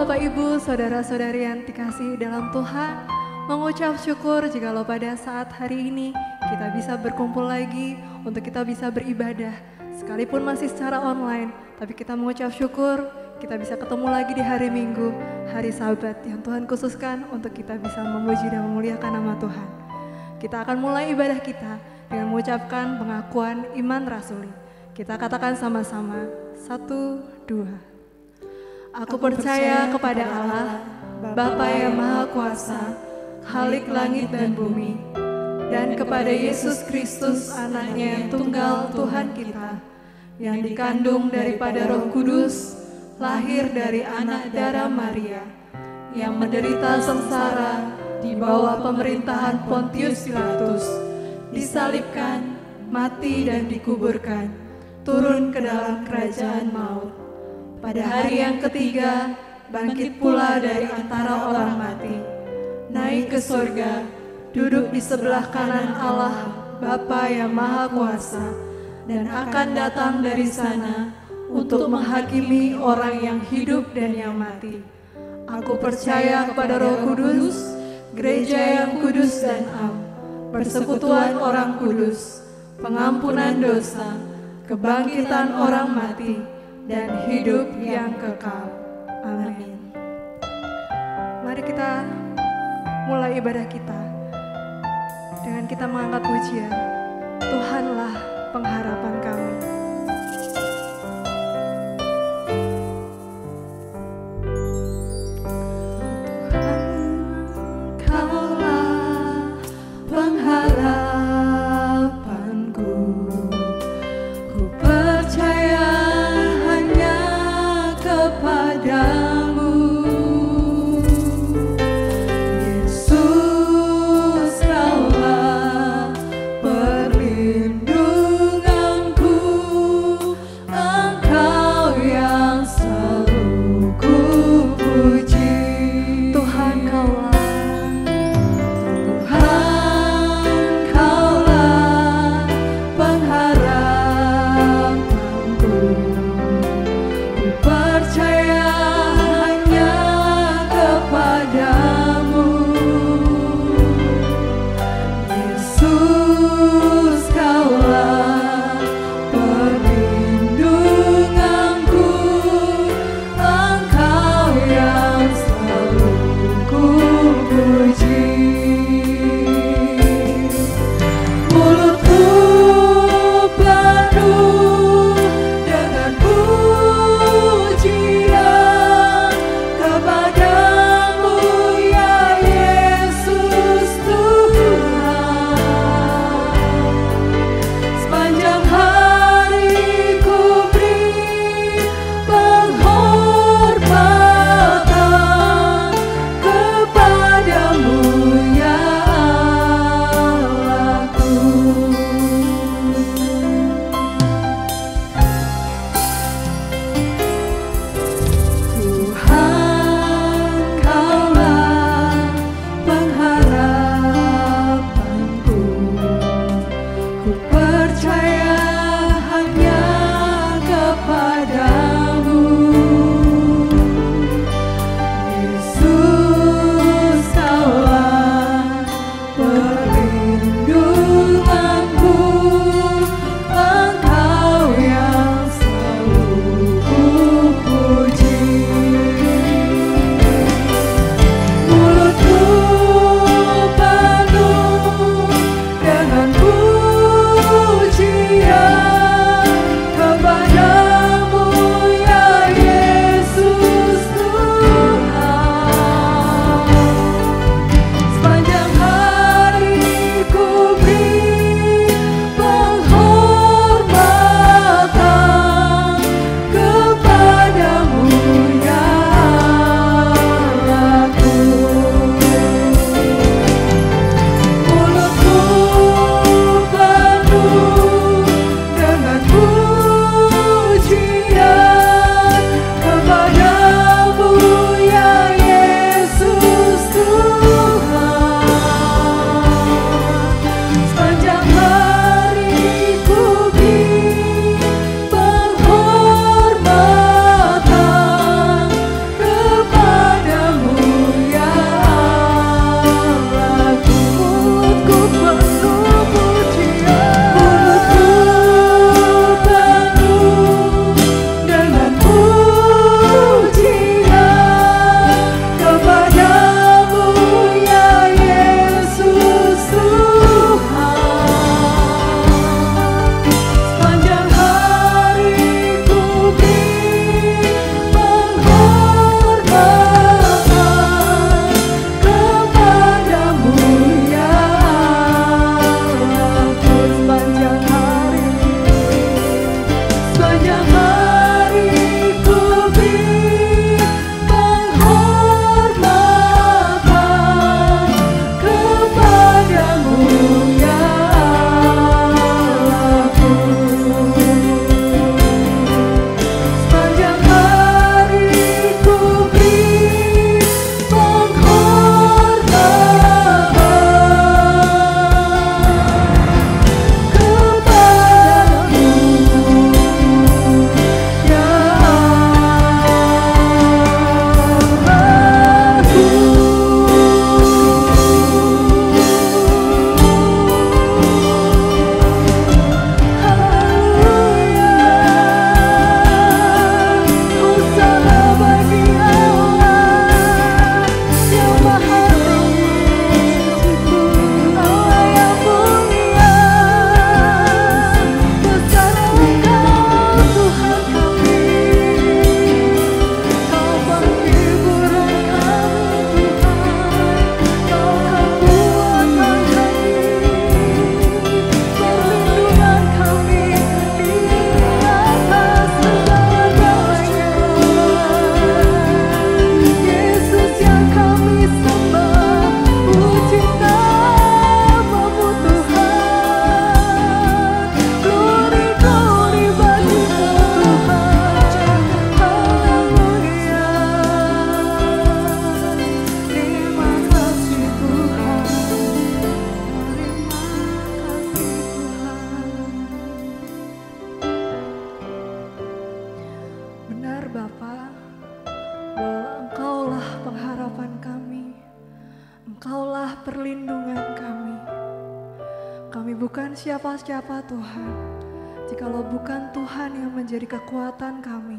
Bapak Ibu, saudara-saudari yang dikasihi dalam Tuhan, mengucap syukur jikalau pada saat hari ini kita bisa berkumpul lagi untuk kita bisa beribadah. Sekalipun masih secara online, tapi kita mengucap syukur kita bisa ketemu lagi di hari Minggu, hari Sabat yang Tuhan khususkan untuk kita bisa memuji dan memuliakan nama Tuhan. Kita akan mulai ibadah kita dengan mengucapkan pengakuan iman rasuli. Kita katakan sama-sama, 1, 2. Aku percaya kepada Allah, Bapa yang Maha Kuasa, Khalik langit dan bumi, dan kepada Yesus Kristus anaknya yang tunggal Tuhan kita, yang dikandung daripada Roh Kudus, lahir dari anak darah Maria, yang menderita sengsara di bawah pemerintahan Pontius Pilatus, disalibkan, mati dan dikuburkan, turun ke dalam kerajaan maut. Pada hari yang ketiga, bangkit pula dari antara orang mati, naik ke surga, duduk di sebelah kanan Allah, Bapa yang Maha Kuasa, dan akan datang dari sana untuk menghakimi orang yang hidup dan yang mati. Aku percaya kepada Roh Kudus, gereja yang kudus dan am, persekutuan orang kudus, pengampunan dosa, kebangkitan orang mati, dan hidup yang kekal. Amin. Mari kita mulai ibadah kita dengan kita mengangkat pujian, Tuhanlah pengharapan kami. Tuhan, Kaulah pengharapanku. Ku percaya kepadamu, Yesus, Kaulah perlindunganku, Engkau yang selalu ku puji. Tuhan, Kaulah pengharapanku. Percaya pengharapan kami. Engkaulah perlindungan kami. Kami bukan siapa-siapa Tuhan, jikalau bukan Tuhan yang menjadi kekuatan kami.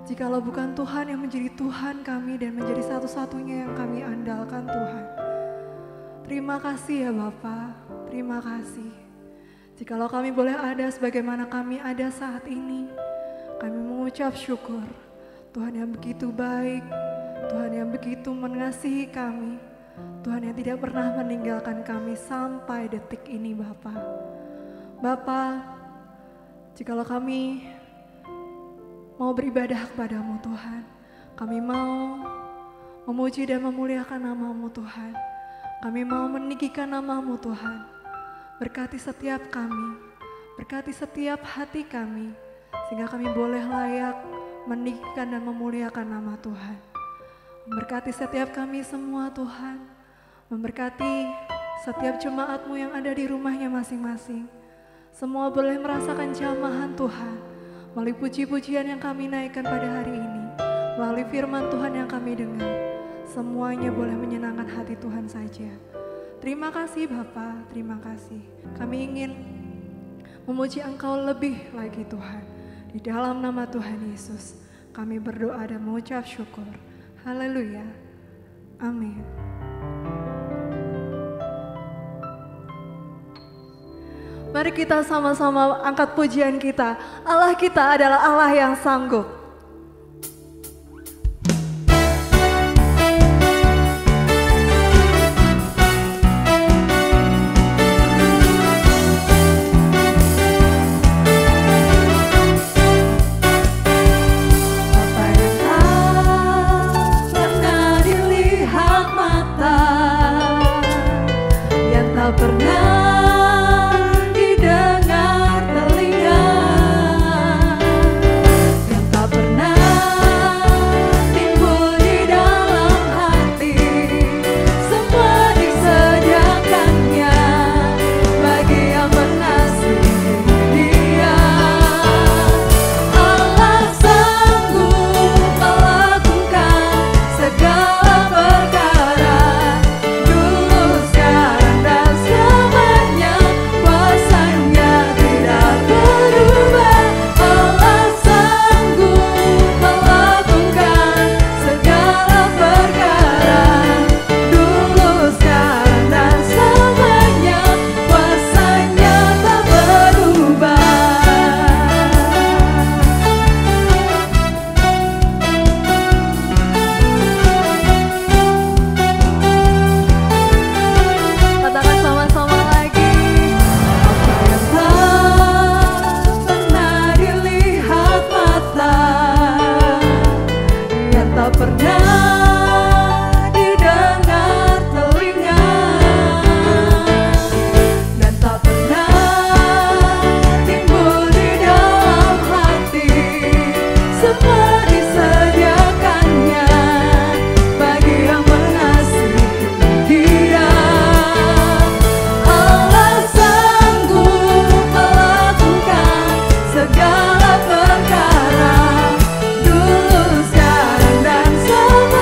Jikalau bukan Tuhan yang menjadi Tuhan kami dan menjadi satu-satunya yang kami andalkan Tuhan. Terima kasih ya Bapa, terima kasih. Jikalau kami boleh ada sebagaimana kami ada saat ini, kami mengucap syukur. Tuhan yang begitu baik, Tuhan yang begitu mengasihi kami, Tuhan yang tidak pernah meninggalkan kami sampai detik ini Bapa. Bapa, jikalau kami mau beribadah kepadamu Tuhan, kami mau memuji dan memuliakan nama-Mu Tuhan. Kami mau meninggikan nama-Mu Tuhan. Berkati setiap kami, berkati setiap hati kami, sehingga kami boleh layak meninggikan dan memuliakan nama Tuhan. Memberkati setiap kami semua Tuhan, memberkati setiap jemaat-Mu yang ada di rumahnya masing-masing. Semua boleh merasakan jamahan Tuhan, melalui puji-pujian yang kami naikkan pada hari ini, melalui firman Tuhan yang kami dengar. Semuanya boleh menyenangkan hati Tuhan saja. Terima kasih Bapa, terima kasih. Kami ingin memuji Engkau lebih lagi Tuhan. Di dalam nama Tuhan Yesus, kami berdoa dan mengucap syukur. Haleluya. Amin. Mari kita sama-sama angkat pujian kita. Allah kita adalah Allah yang sanggup. Segala perkara dulu, sekarang dan selamanya.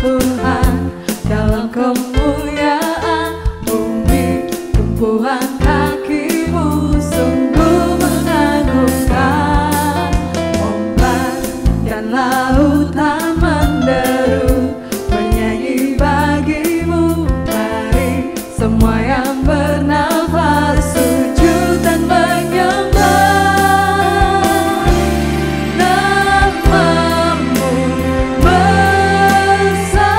Tuhan dalam kemuliaan bumi, tumpuan kaki-Mu sungguh mengagumkan. Ombak dan lautan menderu bernyanyi bagi-Mu. Mari semua yang bernafas sujud dan menyembah. Nama-Mu besar,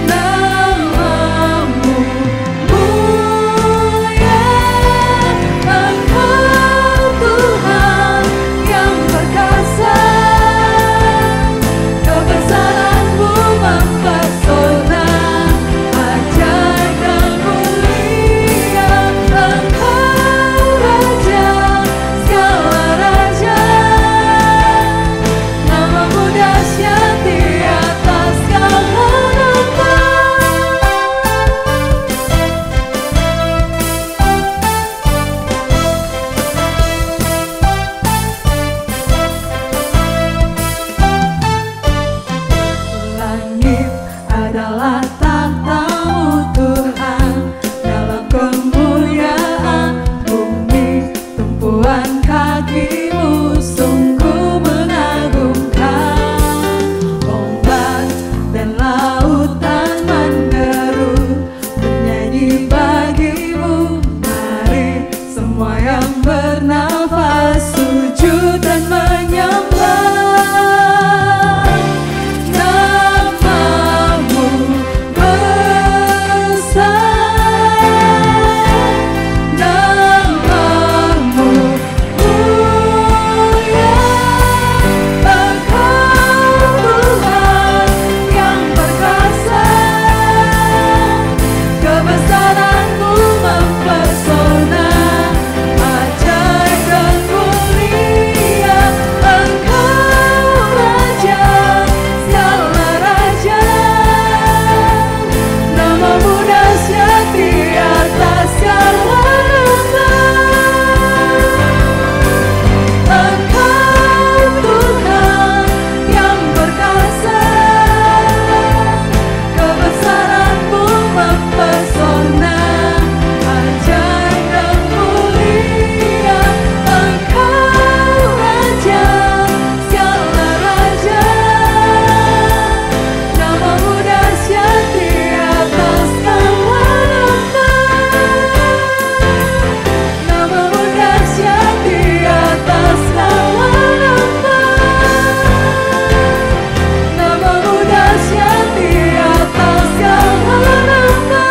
nama-Mu mulia. Engkau Tuhan yang perkasa, kebesaran-Mu mempesona, ajaib dan mulia. Engkau Raja segala raja, nama-Mu dahsyat di atas segala nama. Langit adalah tahta-Mu Tuhan dalam kemuliaan bumi, tumpuan kaki-Mu sungguh mengagumkan. Ombak dan lautan menderu bernyanyi bagi-Mu. Mari semua yang bernafas sujud dan menyembah. Nama-Mu besar, nama-Mu mulia. Engkau Tuhan yang perkasa, kebesaran-Mu mempesona, ajaib dan mulia. Engkau Raja segala raja, nama-Mu dahsyat di atas segala nama. Engkau Tuhan yang perkasa, kebesaran-Mu mempesona, ajaib dan mulia. Engkau Raja segala raja, nama-Mu dahsyat di atas segala nama. Nama-Mu dahsyat di atas segala nama. Nama-Mu dahsyat di atas segala nama.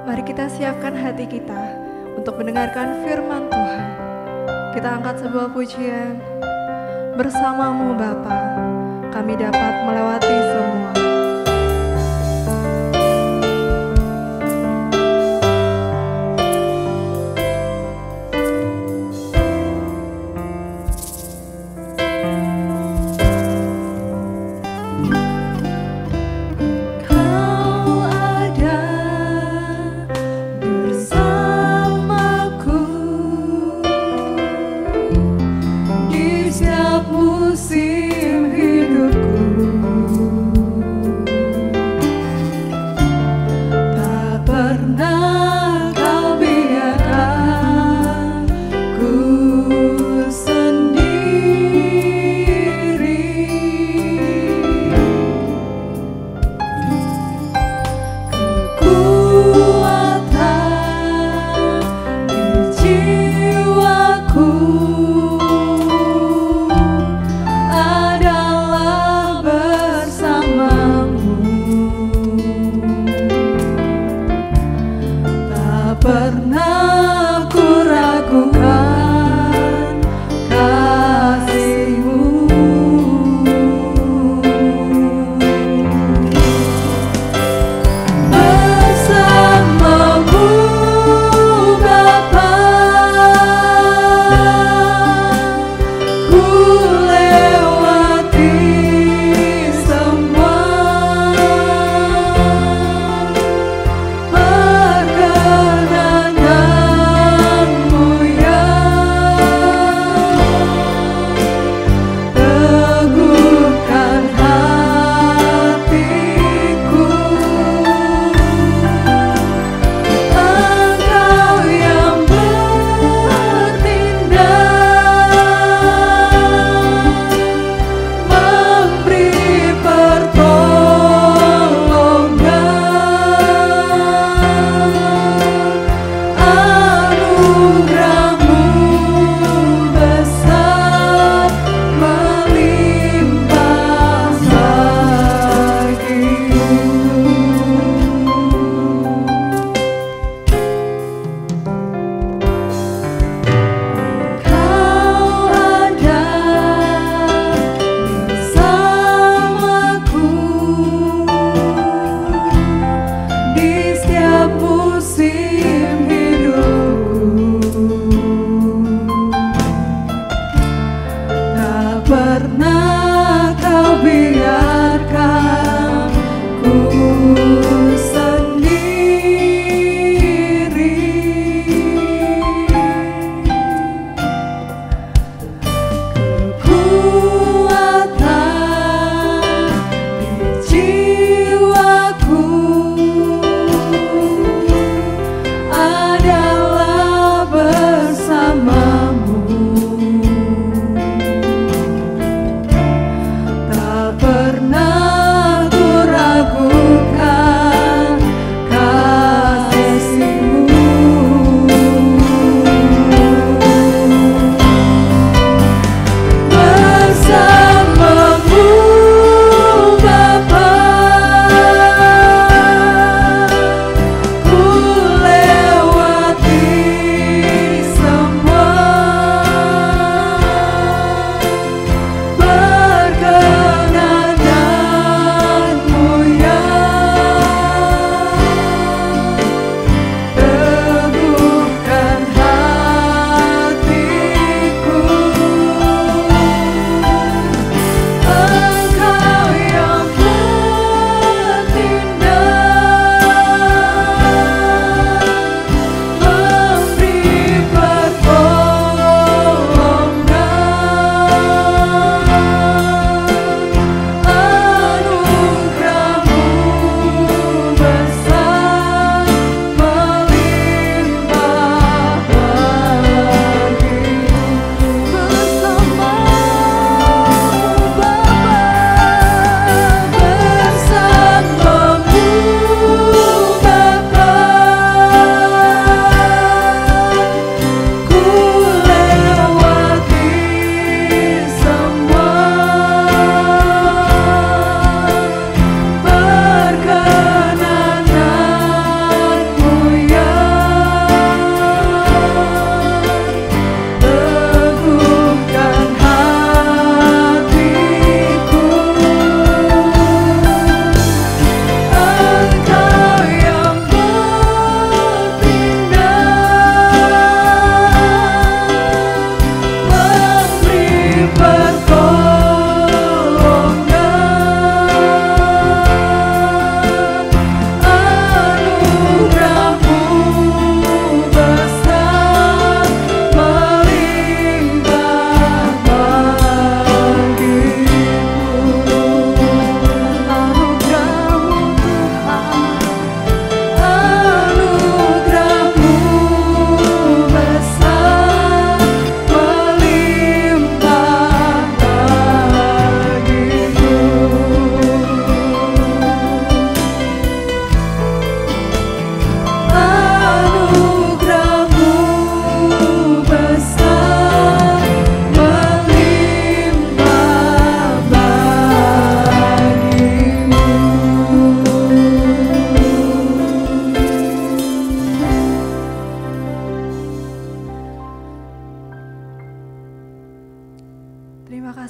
Mari kita siapkan hati kita untuk mendengarkan firman Tuhan. Kita angkat sebuah pujian. Bersama-Mu Bapa, kami dapat melewati semua. Kau ada bersamaku di setiap musim hidupku.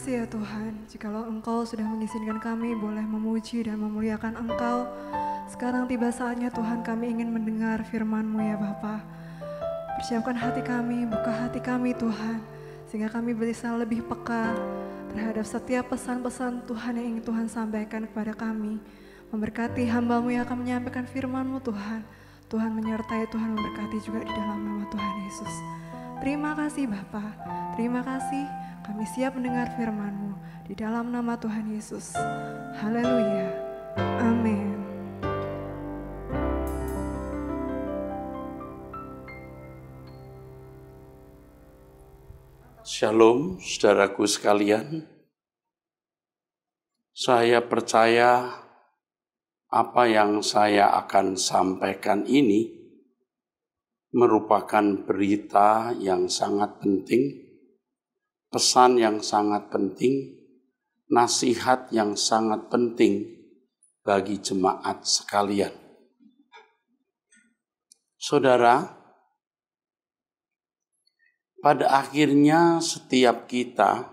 kasih ya Tuhan, jikalau Engkau sudah mengizinkan kami boleh memuji dan memuliakan Engkau. Sekarang tiba saatnya Tuhan, kami ingin mendengar firman-Mu ya Bapa. Persiapkan hati kami, buka hati kami Tuhan, sehingga kami bisa lebih peka terhadap setiap pesan-pesan Tuhan yang ingin Tuhan sampaikan kepada kami. Memberkati hamba-Mu yang akan menyampaikan firman-Mu Tuhan. Tuhan menyertai, Tuhan memberkati juga di dalam nama Tuhan Yesus. Terima kasih Bapa, terima kasih. Kami siap mendengar firman-Mu di dalam nama Tuhan Yesus. Haleluya. Amin. Shalom, saudaraku sekalian. Saya percaya apa yang saya akan sampaikan ini merupakan berita yang sangat penting, pesan yang sangat penting, nasihat yang sangat penting bagi jemaat sekalian. Saudara, pada akhirnya setiap kita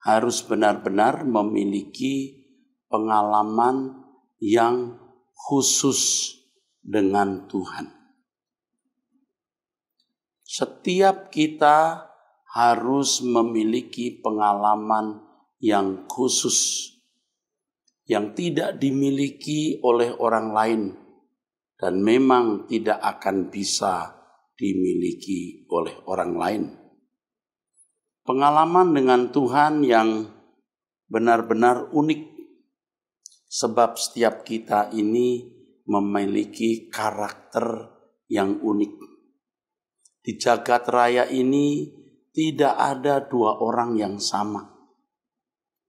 harus benar-benar memiliki pengalaman yang khusus dengan Tuhan. Setiap kita harus memiliki pengalaman yang khusus, yang tidak dimiliki oleh orang lain, dan memang tidak akan bisa dimiliki oleh orang lain. Pengalaman dengan Tuhan yang benar-benar unik, sebab setiap kita ini memiliki karakter yang unik. Di jagat raya ini tidak ada dua orang yang sama.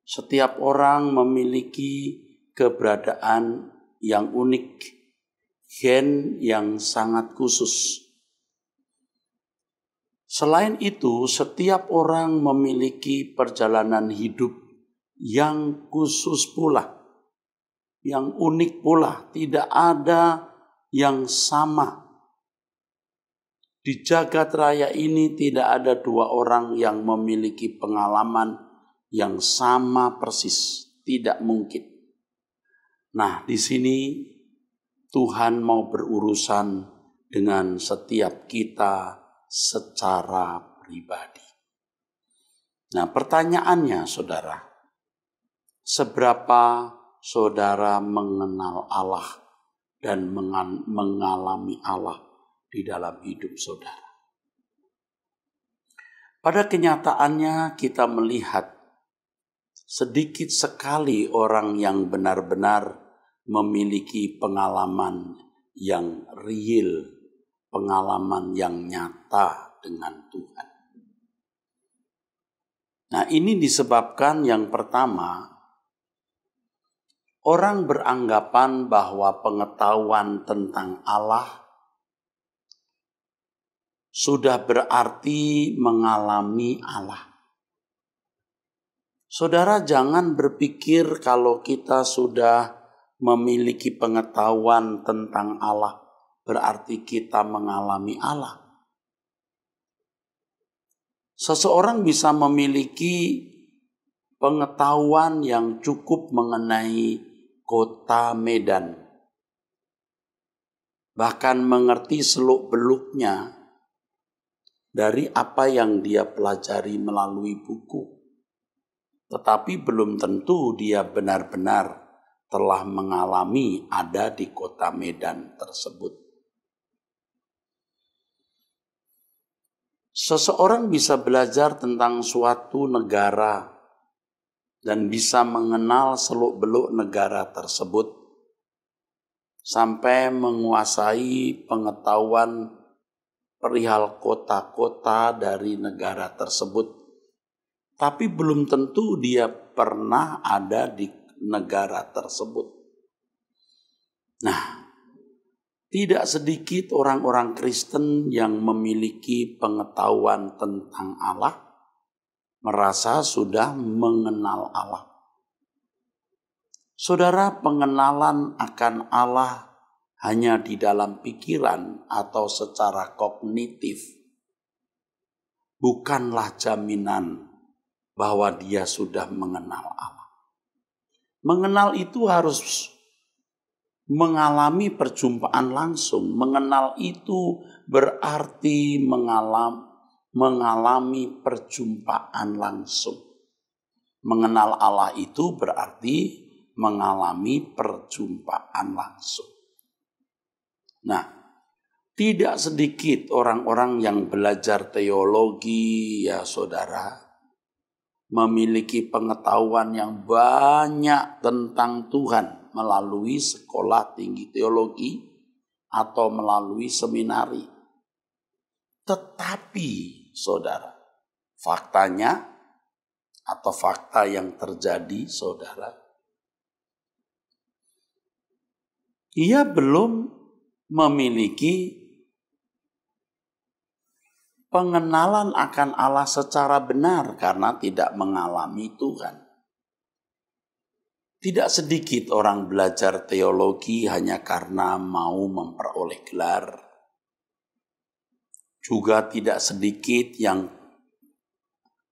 Setiap orang memiliki keberadaan yang unik, gen yang sangat khusus. Selain itu, setiap orang memiliki perjalanan hidup yang khusus pula, yang unik pula, tidak ada yang sama. Di jagat raya ini tidak ada dua orang yang memiliki pengalaman yang sama persis, tidak mungkin. Nah, di sini Tuhan mau berurusan dengan setiap kita secara pribadi. Nah, pertanyaannya saudara, seberapa saudara mengenal Allah dan mengalami Allah di dalam hidup saudara? Pada kenyataannya kita melihat sedikit sekali orang yang benar-benar memiliki pengalaman yang real, pengalaman yang nyata dengan Tuhan. Nah, ini disebabkan yang pertama, orang beranggapan bahwa pengetahuan tentang Allah sudah berarti mengalami Allah. Saudara, jangan berpikir kalau kita sudah memiliki pengetahuan tentang Allah berarti kita mengalami Allah. Seseorang bisa memiliki pengetahuan yang cukup mengenai kota Medan, bahkan mengerti seluk-beluknya dari apa yang dia pelajari melalui buku. Tetapi belum tentu dia benar-benar telah mengalami ada di kota Medan tersebut. Seseorang bisa belajar tentang suatu negara dan bisa mengenal seluk-beluk negara tersebut sampai menguasai pengetahuan perihal kota-kota dari negara tersebut. Tapi belum tentu dia pernah ada di negara tersebut. Nah, tidak sedikit orang-orang Kristen yang memiliki pengetahuan tentang Allah, merasa sudah mengenal Allah. Saudara, pengenalan akan Allah hanya di dalam pikiran atau secara kognitif bukanlah jaminan bahwa dia sudah mengenal Allah. Mengenal itu harus mengalami perjumpaan langsung. Mengenal itu berarti mengalami perjumpaan langsung. Mengenal Allah itu berarti mengalami perjumpaan langsung. Nah, tidak sedikit orang-orang yang belajar teologi, ya saudara, memiliki pengetahuan yang banyak tentang Tuhan melalui sekolah tinggi teologi atau melalui seminari. Tetapi, saudara, faktanya atau fakta yang terjadi, saudara, ia belum memiliki pengenalan akan Allah secara benar karena tidak mengalami Tuhan. Tidak sedikit orang belajar teologi hanya karena mau memperoleh gelar. Juga tidak sedikit yang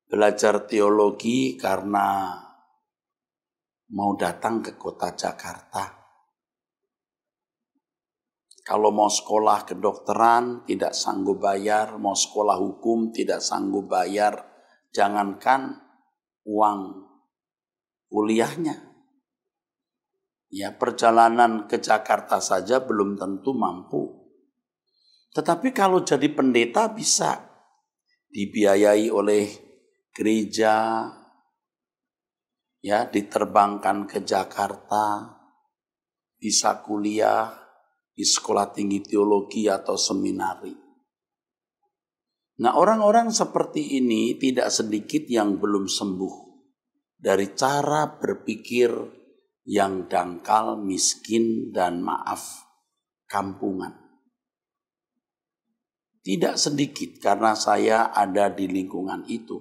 belajar teologi karena mau datang ke kota Jakarta. Kalau mau sekolah kedokteran tidak sanggup bayar, mau sekolah hukum tidak sanggup bayar, jangankan uang kuliahnya. Ya, perjalanan ke Jakarta saja belum tentu mampu. Tetapi kalau jadi pendeta bisa dibiayai oleh gereja, ya, diterbangkan ke Jakarta, bisa kuliah di sekolah tinggi teologi atau seminari. Nah, orang-orang seperti ini tidak sedikit yang belum sembuh dari cara berpikir yang dangkal, miskin, dan maaf, kampungan. Tidak sedikit karena saya ada di lingkungan itu.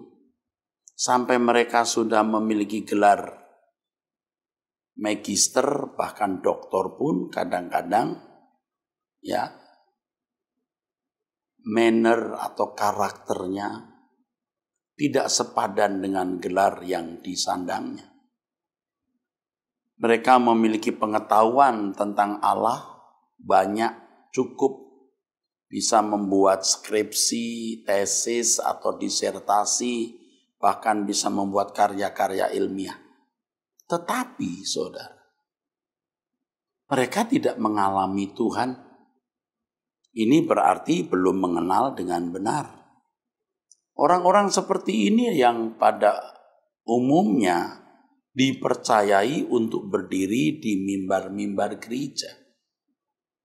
Sampai mereka sudah memiliki gelar magister, bahkan doktor pun kadang-kadang, ya, manner atau karakternya tidak sepadan dengan gelar yang disandangnya. Mereka memiliki pengetahuan tentang Allah banyak, cukup bisa membuat skripsi, tesis, atau disertasi, bahkan bisa membuat karya-karya ilmiah. Tetapi, saudara, mereka tidak mengalami Tuhan. Ini berarti belum mengenal dengan benar. Orang-orang seperti ini yang pada umumnya dipercayai untuk berdiri di mimbar-mimbar gereja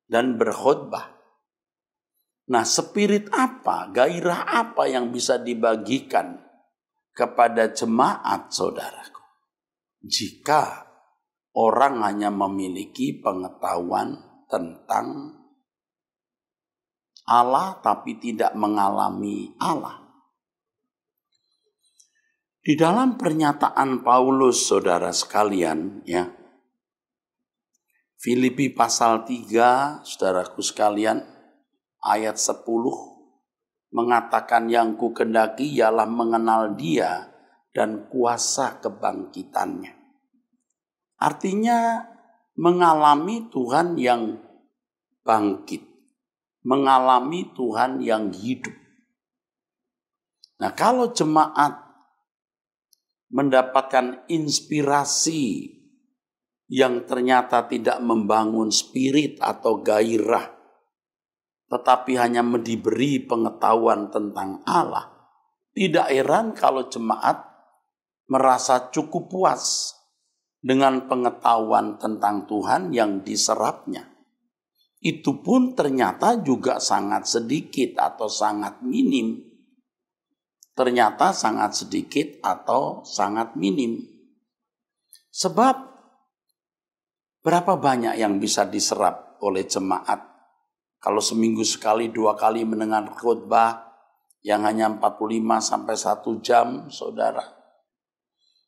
dan berkhotbah. Nah, spirit apa, gairah apa yang bisa dibagikan kepada jemaat, saudaraku, jika orang hanya memiliki pengetahuan tentang Allah tapi tidak mengalami Allah? Di dalam pernyataan Paulus, saudara sekalian, ya, Filipi pasal 3, saudaraku sekalian, ayat 10 mengatakan yang kukendaki ialah mengenal Dia dan kuasa kebangkitannya. Artinya mengalami Tuhan yang bangkit, mengalami Tuhan yang hidup. Nah, kalau jemaat mendapatkan inspirasi yang ternyata tidak membangun spirit atau gairah, tetapi hanya diberi pengetahuan tentang Allah, tidak heran kalau jemaat merasa cukup puas dengan pengetahuan tentang Tuhan yang diserapnya. Itu pun ternyata juga sangat sedikit atau sangat minim. Ternyata sangat sedikit atau sangat minim. Sebab berapa banyak yang bisa diserap oleh jemaat kalau seminggu sekali, 2 kali mendengar khotbah yang hanya 45 sampai 1 jam, saudara.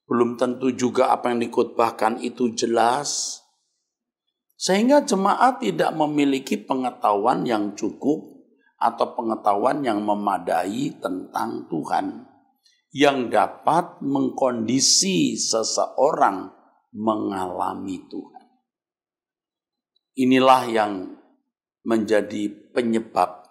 Belum tentu juga apa yang dikhotbahkan itu jelas. Sehingga jemaat tidak memiliki pengetahuan yang cukup atau pengetahuan yang memadai tentang Tuhan. yang dapat mengkondisi seseorang mengalami Tuhan. Inilah yang menjadi penyebab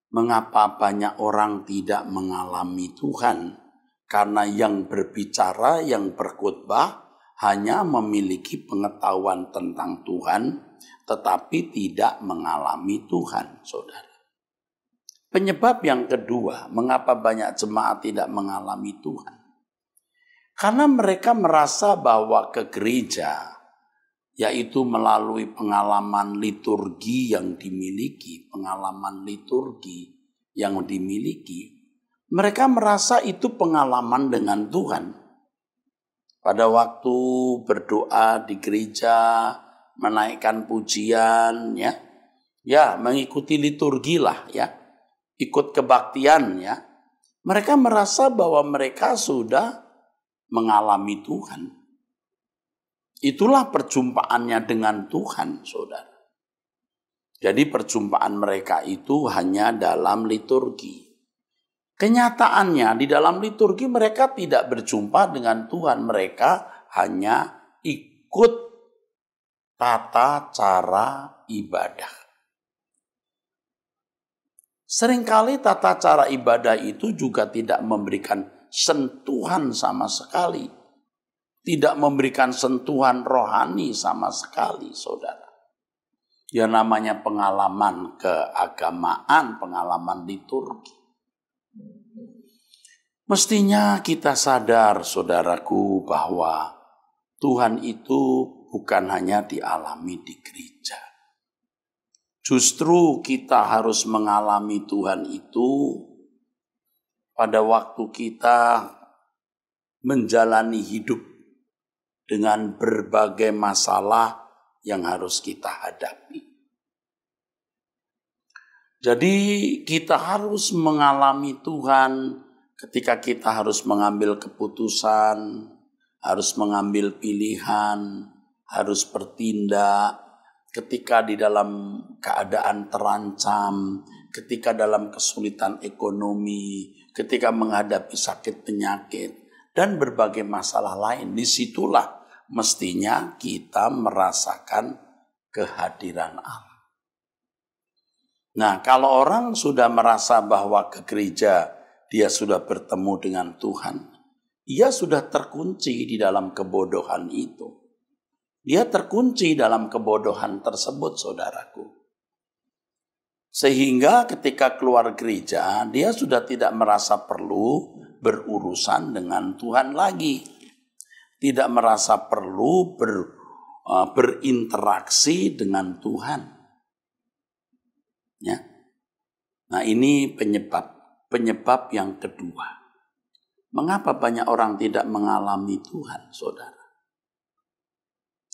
mengapa banyak orang tidak mengalami Tuhan. Karena yang berbicara, yang berkhotbah hanya memiliki pengetahuan tentang Tuhan, tetapi tidak mengalami Tuhan, saudara. Penyebab yang kedua, mengapa banyak jemaat tidak mengalami Tuhan? Karena mereka merasa bahwa ke gereja, yaitu melalui pengalaman liturgi yang dimiliki, mereka merasa itu pengalaman dengan Tuhan. Pada waktu berdoa di gereja, menaikkan pujian, ya mengikuti liturgi lah, ya. Ikut kebaktian, ya. Mereka merasa bahwa mereka sudah mengalami Tuhan. Itulah perjumpaannya dengan Tuhan, saudara. Jadi perjumpaan mereka itu hanya dalam liturgi. Kenyataannya di dalam liturgi mereka tidak berjumpa dengan Tuhan. Mereka hanya ikut tata cara ibadah. Seringkali tata cara ibadah itu juga tidak memberikan sentuhan sama sekali. Tidak memberikan sentuhan rohani sama sekali, saudara. Ya namanya pengalaman keagamaan, pengalaman liturgi. Mestinya kita sadar, saudaraku, bahwa Tuhan itu bukan hanya dialami di gereja. Justru kita harus mengalami Tuhan itu pada waktu kita menjalani hidup dengan berbagai masalah yang harus kita hadapi. Jadi kita harus mengalami Tuhan ketika kita harus mengambil keputusan, harus mengambil pilihan, harus bertindak, ketika di dalam keadaan terancam, ketika dalam kesulitan ekonomi, ketika menghadapi sakit penyakit, dan berbagai masalah lain. Disitulah mestinya kita merasakan kehadiran Allah. Nah, kalau orang sudah merasa bahwa ke gereja dia sudah bertemu dengan Tuhan, ia sudah terkunci di dalam kebodohan itu. Dia terkunci dalam kebodohan tersebut, saudaraku. Sehingga ketika keluar gereja, dia sudah tidak merasa perlu berurusan dengan Tuhan lagi. Tidak merasa perlu berinteraksi dengan Tuhan. Ya. Nah, ini penyebab yang kedua. Mengapa banyak orang tidak mengalami Tuhan, saudara?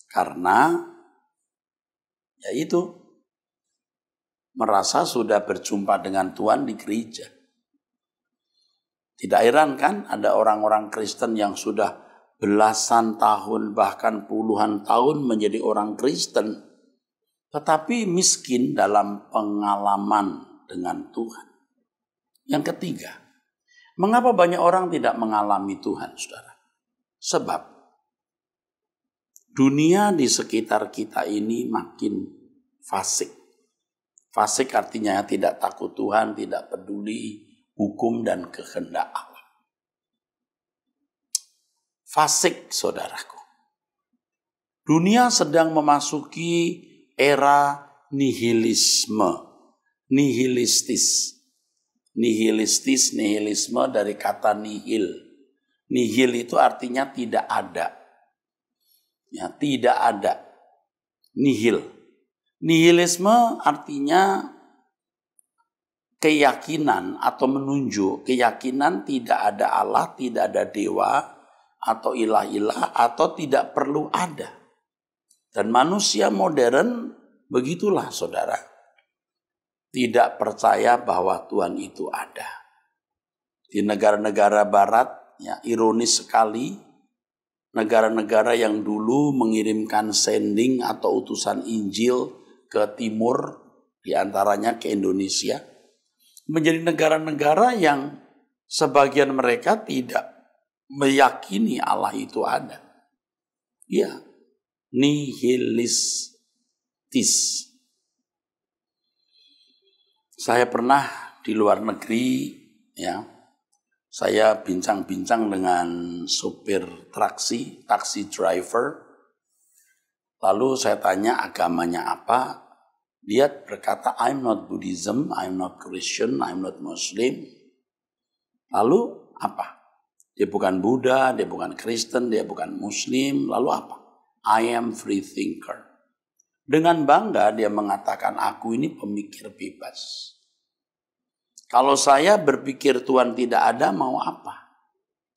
Karena yaitu merasa sudah berjumpa dengan Tuhan di gereja. Tidak heran kan ada orang-orang Kristen yang sudah belasan tahun bahkan puluhan tahun menjadi orang Kristen, tetapi miskin dalam pengalaman dengan Tuhan. Yang ketiga, mengapa banyak orang tidak mengalami Tuhan, saudara? Sebab dunia di sekitar kita ini makin fasik. Fasik artinya tidak takut Tuhan, tidak peduli hukum dan kehendak Allah. Fasik, saudaraku. Dunia sedang memasuki era nihilisme. Nihilisme dari kata nihil. Nihil itu artinya tidak ada. Ya, tidak ada. Nihil. Nihilisme artinya keyakinan atau menunjuk. Keyakinan tidak ada Allah, tidak ada dewa, atau ilah-ilah, atau tidak perlu ada. Dan manusia modern begitulah, saudara. Tidak percaya bahwa Tuhan itu ada. Di negara-negara barat, ya, ironis sekali, negara-negara yang dulu mengirimkan sending atau utusan Injil ke timur, diantaranya ke Indonesia, menjadi negara-negara yang Sebagian mereka tidak meyakini Allah itu ada. Ya, nihilistis. Saya pernah di luar negeri, ya, saya bincang-bincang dengan supir taksi driver. Lalu saya tanya agamanya apa. Dia berkata, I'm not Buddhism, I'm not Christian, I'm not Muslim. Lalu apa? Dia bukan Buddha, dia bukan Kristen, dia bukan Muslim. Lalu apa? I am free thinker. Dengan bangga dia mengatakan, aku ini pemikir bebas. Kalau saya berpikir Tuhan tidak ada, mau apa?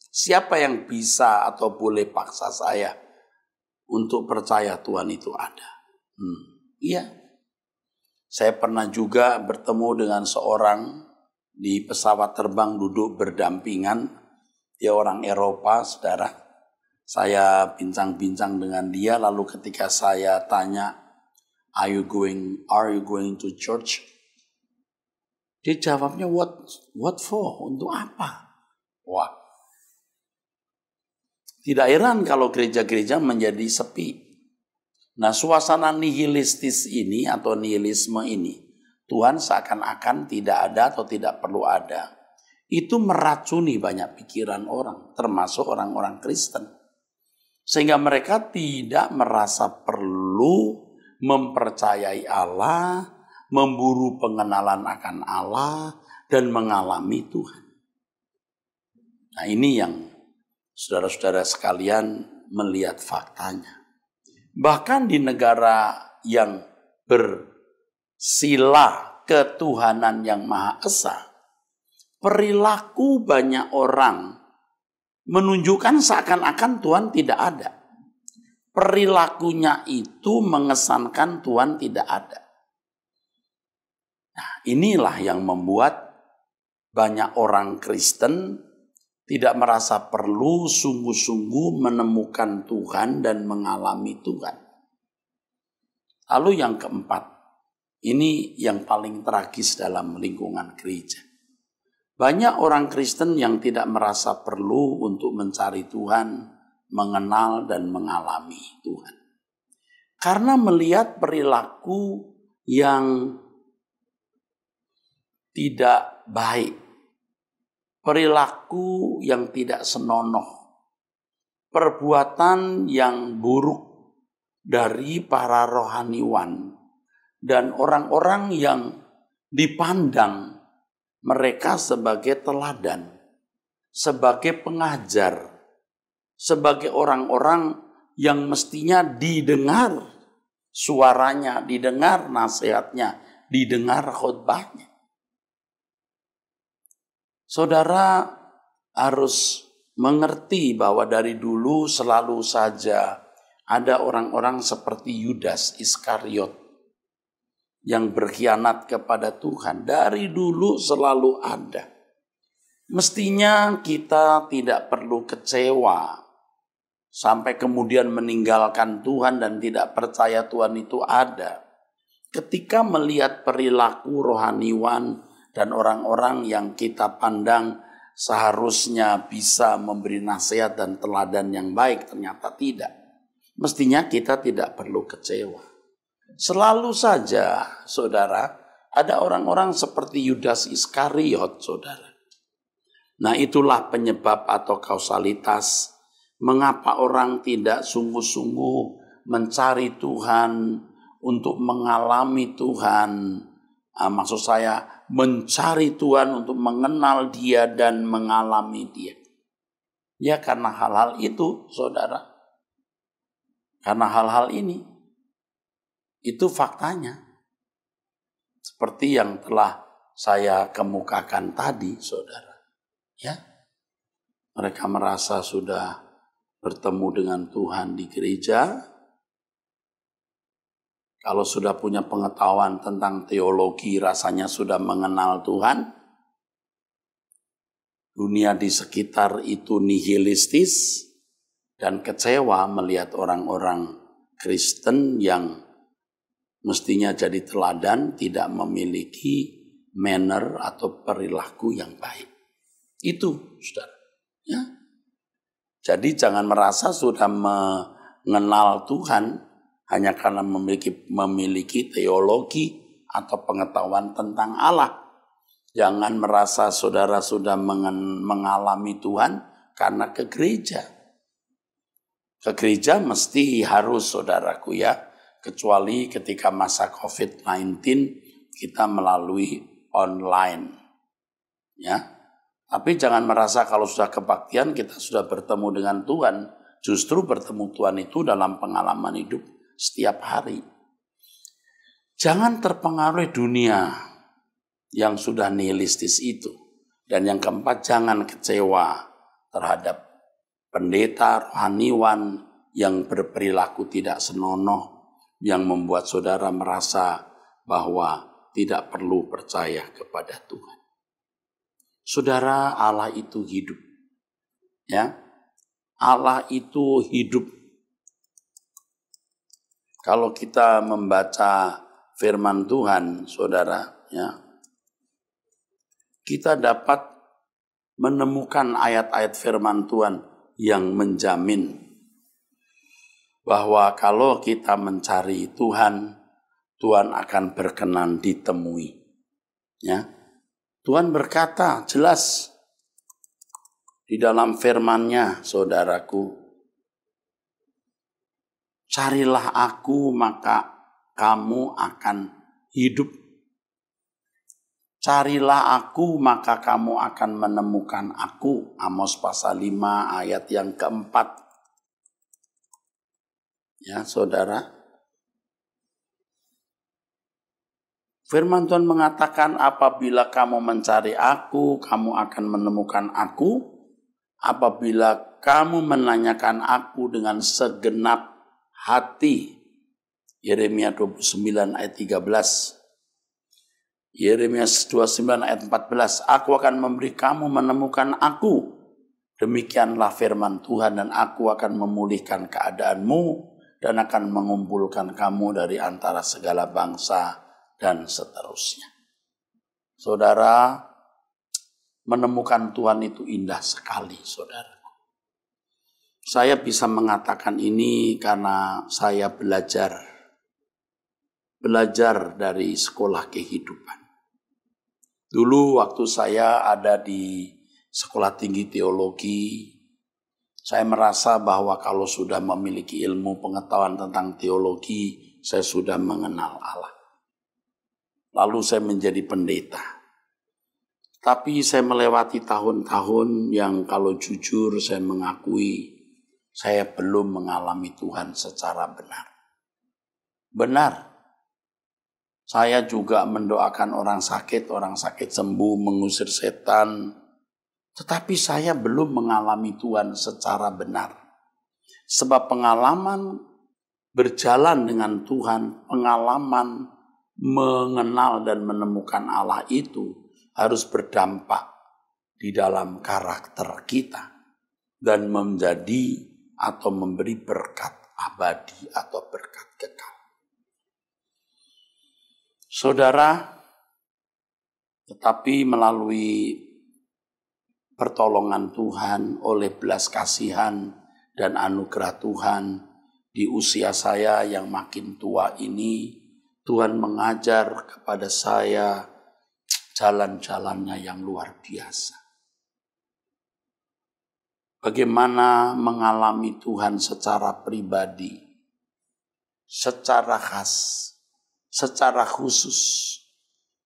Siapa yang bisa atau boleh paksa saya untuk percaya Tuhan itu ada? Iya. Saya pernah juga bertemu dengan seorang di pesawat terbang duduk berdampingan. Dia orang Eropa, saudara. Saya bincang-bincang dengan dia, lalu ketika saya tanya, Are you going to church? Dia jawabnya, what for? Untuk apa? Wah. Tidak heran kalau gereja-gereja menjadi sepi. Nah, suasana nihilistis ini atau nihilisme ini, Tuhan seakan-akan tidak ada atau tidak perlu ada. Itu meracuni banyak pikiran orang, termasuk orang-orang Kristen. Sehingga mereka tidak merasa perlu mempercayai Allah, memburu pengenalan akan Allah, dan mengalami Tuhan. Nah, ini yang saudara-saudara sekalian melihat faktanya. Bahkan di negara yang bersila ketuhanan yang Maha Esa, perilaku banyak orang menunjukkan seakan-akan Tuhan tidak ada. Perilakunya itu mengesankan Tuhan tidak ada. Nah, inilah yang membuat banyak orang Kristen tidak merasa perlu sungguh-sungguh menemukan Tuhan dan mengalami Tuhan. Lalu yang keempat, ini yang paling tragis dalam lingkungan gereja. Banyak orang Kristen yang tidak merasa perlu untuk mencari Tuhan, mengenal dan mengalami Tuhan. Karena melihat perilaku yang tidak baik, perilaku yang tidak senonoh, perbuatan yang buruk dari para rohaniwan dan orang-orang yang dipandang mereka sebagai teladan, sebagai pengajar, sebagai orang-orang yang mestinya didengar suaranya, didengar nasihatnya, didengar khotbahnya. Saudara harus mengerti bahwa dari dulu selalu saja ada orang-orang seperti Yudas Iskariot yang berkhianat kepada Tuhan. Dari dulu selalu ada. Mestinya kita tidak perlu kecewa sampai kemudian meninggalkan Tuhan dan tidak percaya Tuhan itu ada. Ketika melihat perilaku rohaniwan dan orang-orang yang kita pandang seharusnya bisa memberi nasihat dan teladan yang baik, ternyata tidak. Mestinya kita tidak perlu kecewa. Selalu saja, saudara, ada orang-orang seperti Yudas Iskariot, saudara. Nah, itulah penyebab atau kausalitas mengapa orang tidak sungguh-sungguh mencari Tuhan untuk mengalami Tuhan. Maksud saya, mencari Tuhan untuk mengenal Dia dan mengalami Dia. Ya, karena hal-hal itu, saudara. Karena hal-hal ini, itu faktanya. Seperti yang telah saya kemukakan tadi, saudara. Ya, mereka merasa sudah bertemu dengan Tuhan di gereja. Kalau sudah punya pengetahuan tentang teologi, rasanya sudah mengenal Tuhan. Dunia di sekitar itu nihilistis dan kecewa melihat orang-orang Kristen yang mestinya jadi teladan tidak memiliki manner atau perilaku yang baik. Itu, saudara. Ya. Jadi jangan merasa sudah mengenal Tuhan hanya karena memiliki teologi atau pengetahuan tentang Allah. Jangan merasa saudara sudah mengalami Tuhan karena ke gereja. Ke gereja mesti harus, saudaraku ya. Kecuali ketika masa COVID-19 kita melalui online. Ya. Tapi jangan merasa kalau sudah kebaktian kita sudah bertemu dengan Tuhan. Justru bertemu Tuhan itu dalam pengalaman hidup setiap hari. Jangan terpengaruhi dunia yang sudah nihilistis itu. Dan yang keempat, jangan kecewa terhadap pendeta rohaniwan yang berperilaku tidak senonoh, yang membuat saudara merasa bahwa tidak perlu percaya kepada Tuhan. Saudara, Allah itu hidup. Ya. Allah itu hidup. Kalau kita membaca firman Tuhan, saudara, ya, kita dapat menemukan ayat-ayat firman Tuhan yang menjamin bahwa kalau kita mencari Tuhan, Tuhan akan berkenan ditemui. Ya. Tuhan berkata jelas di dalam firman-Nya, saudaraku, carilah aku maka kamu akan hidup. Carilah aku maka kamu akan menemukan aku. Amos pasal 5 ayat yang keempat. Ya, saudara. Firman Tuhan mengatakan apabila kamu mencari aku, kamu akan menemukan aku. Apabila kamu menanyakan aku dengan segenap hati. Yeremia 29 ayat 13. Yeremia 29 ayat 14. Aku akan memberi kamu menemukan aku. Demikianlah firman Tuhan, dan aku akan memulihkan keadaanmu dan akan mengumpulkan kamu dari antara segala bangsa dan seterusnya. Saudara, menemukan Tuhan itu indah sekali, saudara. Saya bisa mengatakan ini karena saya belajar dari sekolah kehidupan. Dulu waktu saya ada di sekolah tinggi teologi, saya merasa bahwa kalau sudah memiliki ilmu pengetahuan tentang teologi, saya sudah mengenal Allah. Lalu saya menjadi pendeta. Tapi saya melewati tahun-tahun yang kalau jujur saya mengakui saya belum mengalami Tuhan secara benar. Benar. Saya juga mendoakan orang sakit sembuh, mengusir setan. Tetapi saya belum mengalami Tuhan secara benar. Sebab pengalaman berjalan dengan Tuhan, pengalaman mengenal dan menemukan Allah itu harus berdampak di dalam karakter kita dan menjadi atau memberi berkat abadi atau berkat kekal. Saudara, tetapi melalui pertolongan Tuhan, oleh belas kasihan dan anugerah Tuhan, di usia saya yang makin tua ini, Tuhan mengajar kepada saya jalan-jalannya yang luar biasa. Bagaimana mengalami Tuhan secara pribadi, secara khas, secara khusus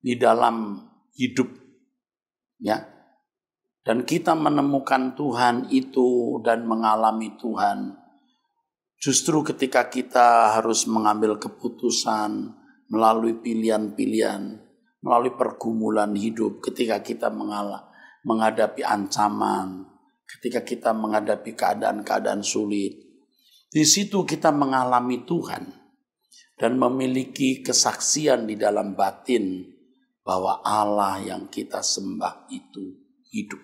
di dalam hidup, ya. Dan kita menemukan Tuhan itu dan mengalami Tuhan justru ketika kita harus mengambil keputusan melalui pilihan-pilihan, melalui pergumulan hidup, ketika kita menghadapi ancaman, ketika kita menghadapi keadaan-keadaan sulit. Di situ kita mengalami Tuhan dan memiliki kesaksian di dalam batin bahwa Allah yang kita sembah itu hidup.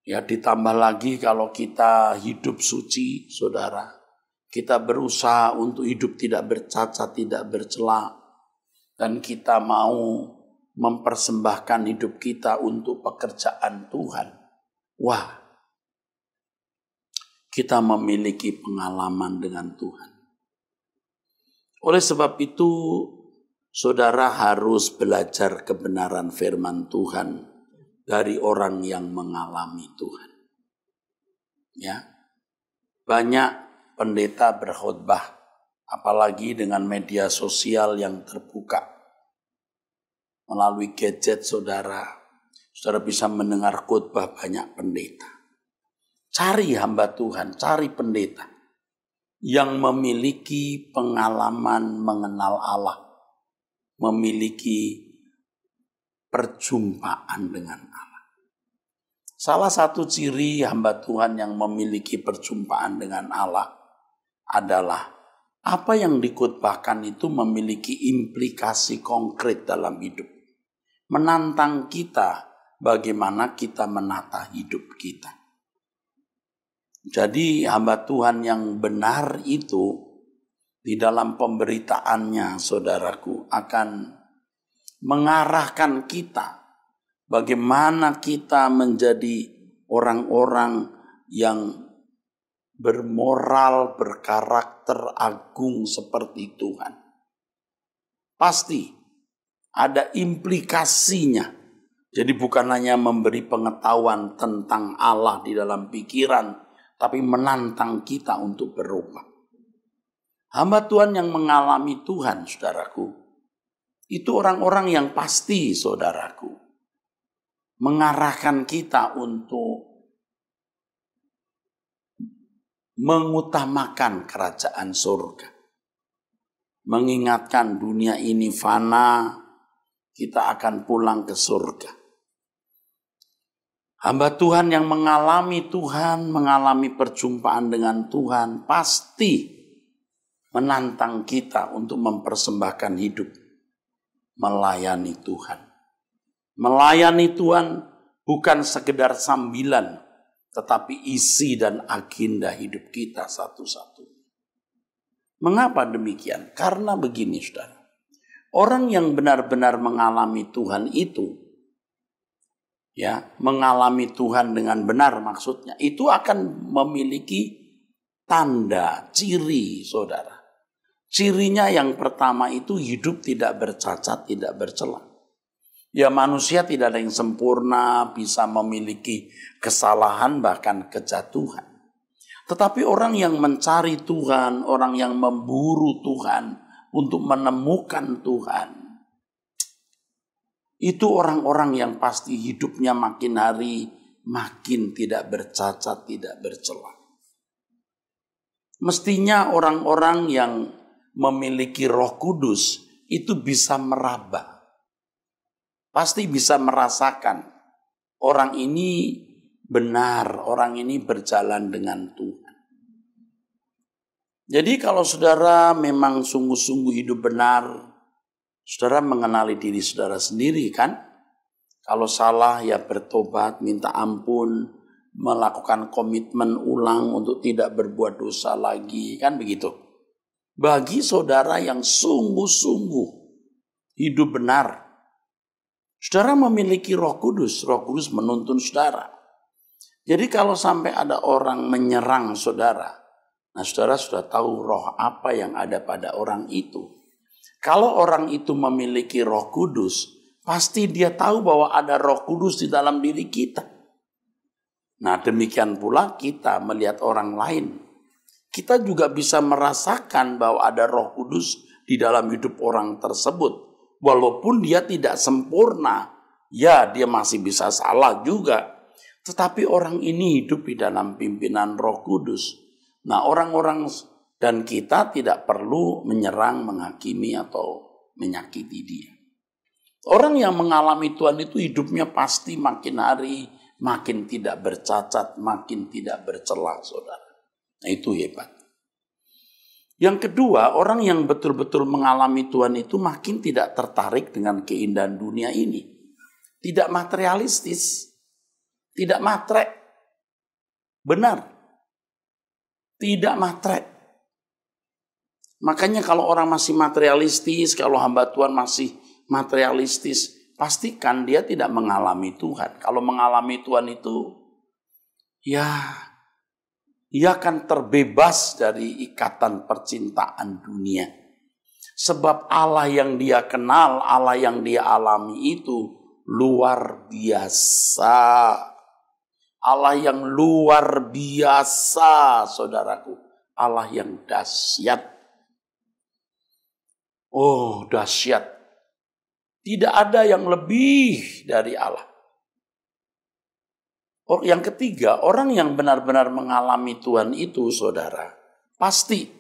Ya, ditambah lagi kalau kita hidup suci, saudara. Kita berusaha untuk hidup tidak bercacat, tidak bercela. Dan kita mau mempersembahkan hidup kita untuk pekerjaan Tuhan, wah, kita memiliki pengalaman dengan Tuhan. Oleh sebab itu, saudara harus belajar kebenaran firman Tuhan dari orang yang mengalami Tuhan. Ya, banyak pendeta berkhotbah, apalagi dengan media sosial yang terbuka. Melalui gadget saudara bisa mendengar khotbah banyak pendeta. Cari hamba Tuhan, cari pendeta yang memiliki pengalaman mengenal Allah, memiliki perjumpaan dengan Allah. Salah satu ciri hamba Tuhan yang memiliki perjumpaan dengan Allah adalah apa yang dikhotbahkan itu memiliki implikasi konkret dalam hidup. Menantang kita bagaimana kita menata hidup kita. Jadi hamba Tuhan yang benar itu di dalam pemberitaannya, saudaraku, akan mengarahkan kita bagaimana kita menjadi orang-orang yang bermoral, berkarakter agung seperti Tuhan. Pasti ada implikasinya. Jadi bukan hanya memberi pengetahuan tentang Allah di dalam pikiran, tapi menantang kita untuk berubah. Hamba Tuhan yang mengalami Tuhan, saudaraku, itu orang-orang yang pasti, saudaraku, mengarahkan kita untuk mengutamakan kerajaan surga. Mengingatkan dunia ini fana, kita akan pulang ke surga. Hamba Tuhan yang mengalami Tuhan, mengalami perjumpaan dengan Tuhan, pasti menantang kita untuk mempersembahkan hidup, melayani Tuhan. Melayani Tuhan bukan sekedar sambilan, tetapi isi dan agenda hidup kita satu-satu. Mengapa demikian? Karena begini, saudara. Orang yang benar-benar mengalami Tuhan itu, ya, mengalami Tuhan dengan benar maksudnya, itu akan memiliki tanda, ciri, saudara. Cirinya yang pertama itu hidup tidak bercacat, tidak bercela. Ya, manusia tidak ada yang sempurna, bisa memiliki kesalahan bahkan kejatuhan. Tetapi orang yang mencari Tuhan, orang yang memburu Tuhan, untuk menemukan Tuhan, itu orang-orang yang pasti hidupnya makin hari makin tidak bercacat, tidak bercela. Mestinya orang-orang yang memiliki Roh Kudus itu bisa meraba. Pasti bisa merasakan orang ini benar, orang ini berjalan dengan Tuhan. Jadi kalau saudara memang sungguh-sungguh hidup benar, saudara mengenali diri saudara sendiri kan? Kalau salah ya bertobat, minta ampun, melakukan komitmen ulang untuk tidak berbuat dosa lagi, kan begitu. Bagi saudara yang sungguh-sungguh hidup benar, saudara memiliki Roh Kudus menuntun saudara. Jadi kalau sampai ada orang menyerang saudara, nah, saudara sudah tahu roh apa yang ada pada orang itu. Kalau orang itu memiliki Roh Kudus, pasti dia tahu bahwa ada Roh Kudus di dalam diri kita. Nah, demikian pula kita melihat orang lain. Kita juga bisa merasakan bahwa ada Roh Kudus di dalam hidup orang tersebut. Walaupun dia tidak sempurna, ya dia masih bisa salah juga. Tetapi orang ini hidup di dalam pimpinan Roh Kudus. Nah, orang-orang dan kita tidak perlu menyerang, menghakimi, atau menyakiti dia. Orang yang mengalami Tuhan itu hidupnya pasti makin hari makin tidak bercacat, makin tidak bercela, saudara. Nah, itu hebat. Yang kedua, orang yang betul-betul mengalami Tuhan itu makin tidak tertarik dengan keindahan dunia ini. Tidak materialistis, tidak matre. Benar. Tidak matre. Makanya kalau orang masih materialistis, kalau hamba Tuhan masih materialistis, pastikan dia tidak mengalami Tuhan. Kalau mengalami Tuhan itu, ya, ia akan terbebas dari ikatan percintaan dunia. Sebab Allah yang dia kenal, Allah yang dia alami itu luar biasa. Allah yang luar biasa, saudaraku. Allah yang dahsyat. Oh, dahsyat. Tidak ada yang lebih dari Allah. Yang ketiga, orang yang benar-benar mengalami Tuhan itu, saudara, pasti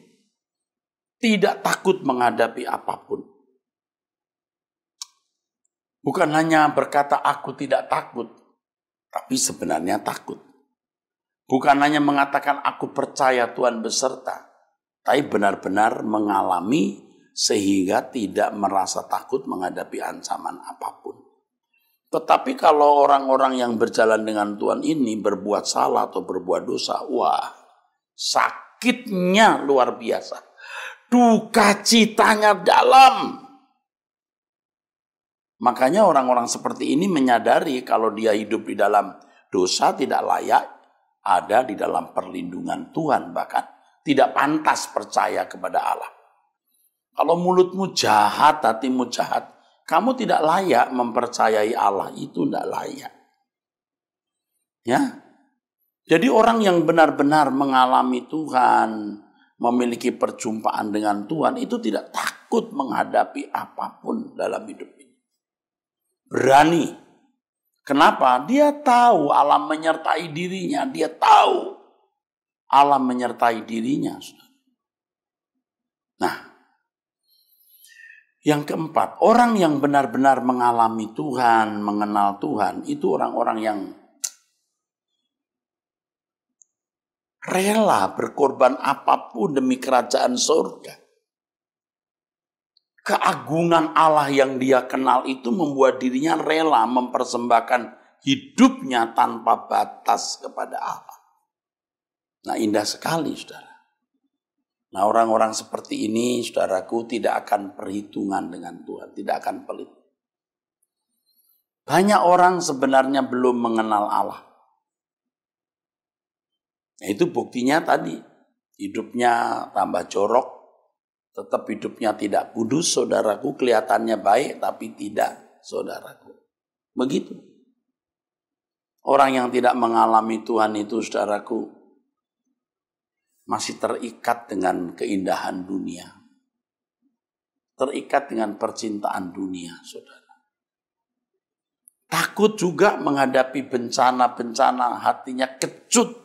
tidak takut menghadapi apapun. Bukan hanya berkata aku tidak takut, tapi sebenarnya takut. Bukan hanya mengatakan aku percaya Tuhan beserta, tapi benar-benar mengalami sehingga tidak merasa takut menghadapi ancaman apapun. Tetapi kalau orang-orang yang berjalan dengan Tuhan ini berbuat salah atau berbuat dosa, wah, sakitnya luar biasa. Duka citanya dalam. Makanya orang-orang seperti ini menyadari kalau dia hidup di dalam dosa tidak layak ada di dalam perlindungan Tuhan, bahkan tidak pantas percaya kepada Allah. Kalau mulutmu jahat, hatimu jahat, kamu tidak layak mempercayai Allah, itu tidak layak. Ya. Jadi orang yang benar-benar mengalami Tuhan, memiliki perjumpaan dengan Tuhan, itu tidak takut menghadapi apapun dalam hidup ini. Berani. Kenapa? Dia tahu Allah menyertai dirinya, dia tahu Allah menyertai dirinya. Nah, yang keempat, orang yang benar-benar mengalami Tuhan, mengenal Tuhan, itu orang-orang yang rela berkorban apapun demi kerajaan surga. Keagungan Allah yang dia kenal itu membuat dirinya rela mempersembahkan hidupnya tanpa batas kepada Allah. Nah, indah sekali, saudara. Nah, orang-orang seperti ini, saudaraku, tidak akan perhitungan dengan Tuhan, tidak akan pelit. Banyak orang sebenarnya belum mengenal Allah. Nah, itu buktinya tadi, hidupnya tambah jorok, tetap hidupnya tidak kudus, saudaraku, kelihatannya baik, tapi tidak, saudaraku. Begitu. Orang yang tidak mengalami Tuhan itu, saudaraku, masih terikat dengan keindahan dunia. Terikat dengan percintaan dunia, saudara. Takut juga menghadapi bencana-bencana, hatinya kecut.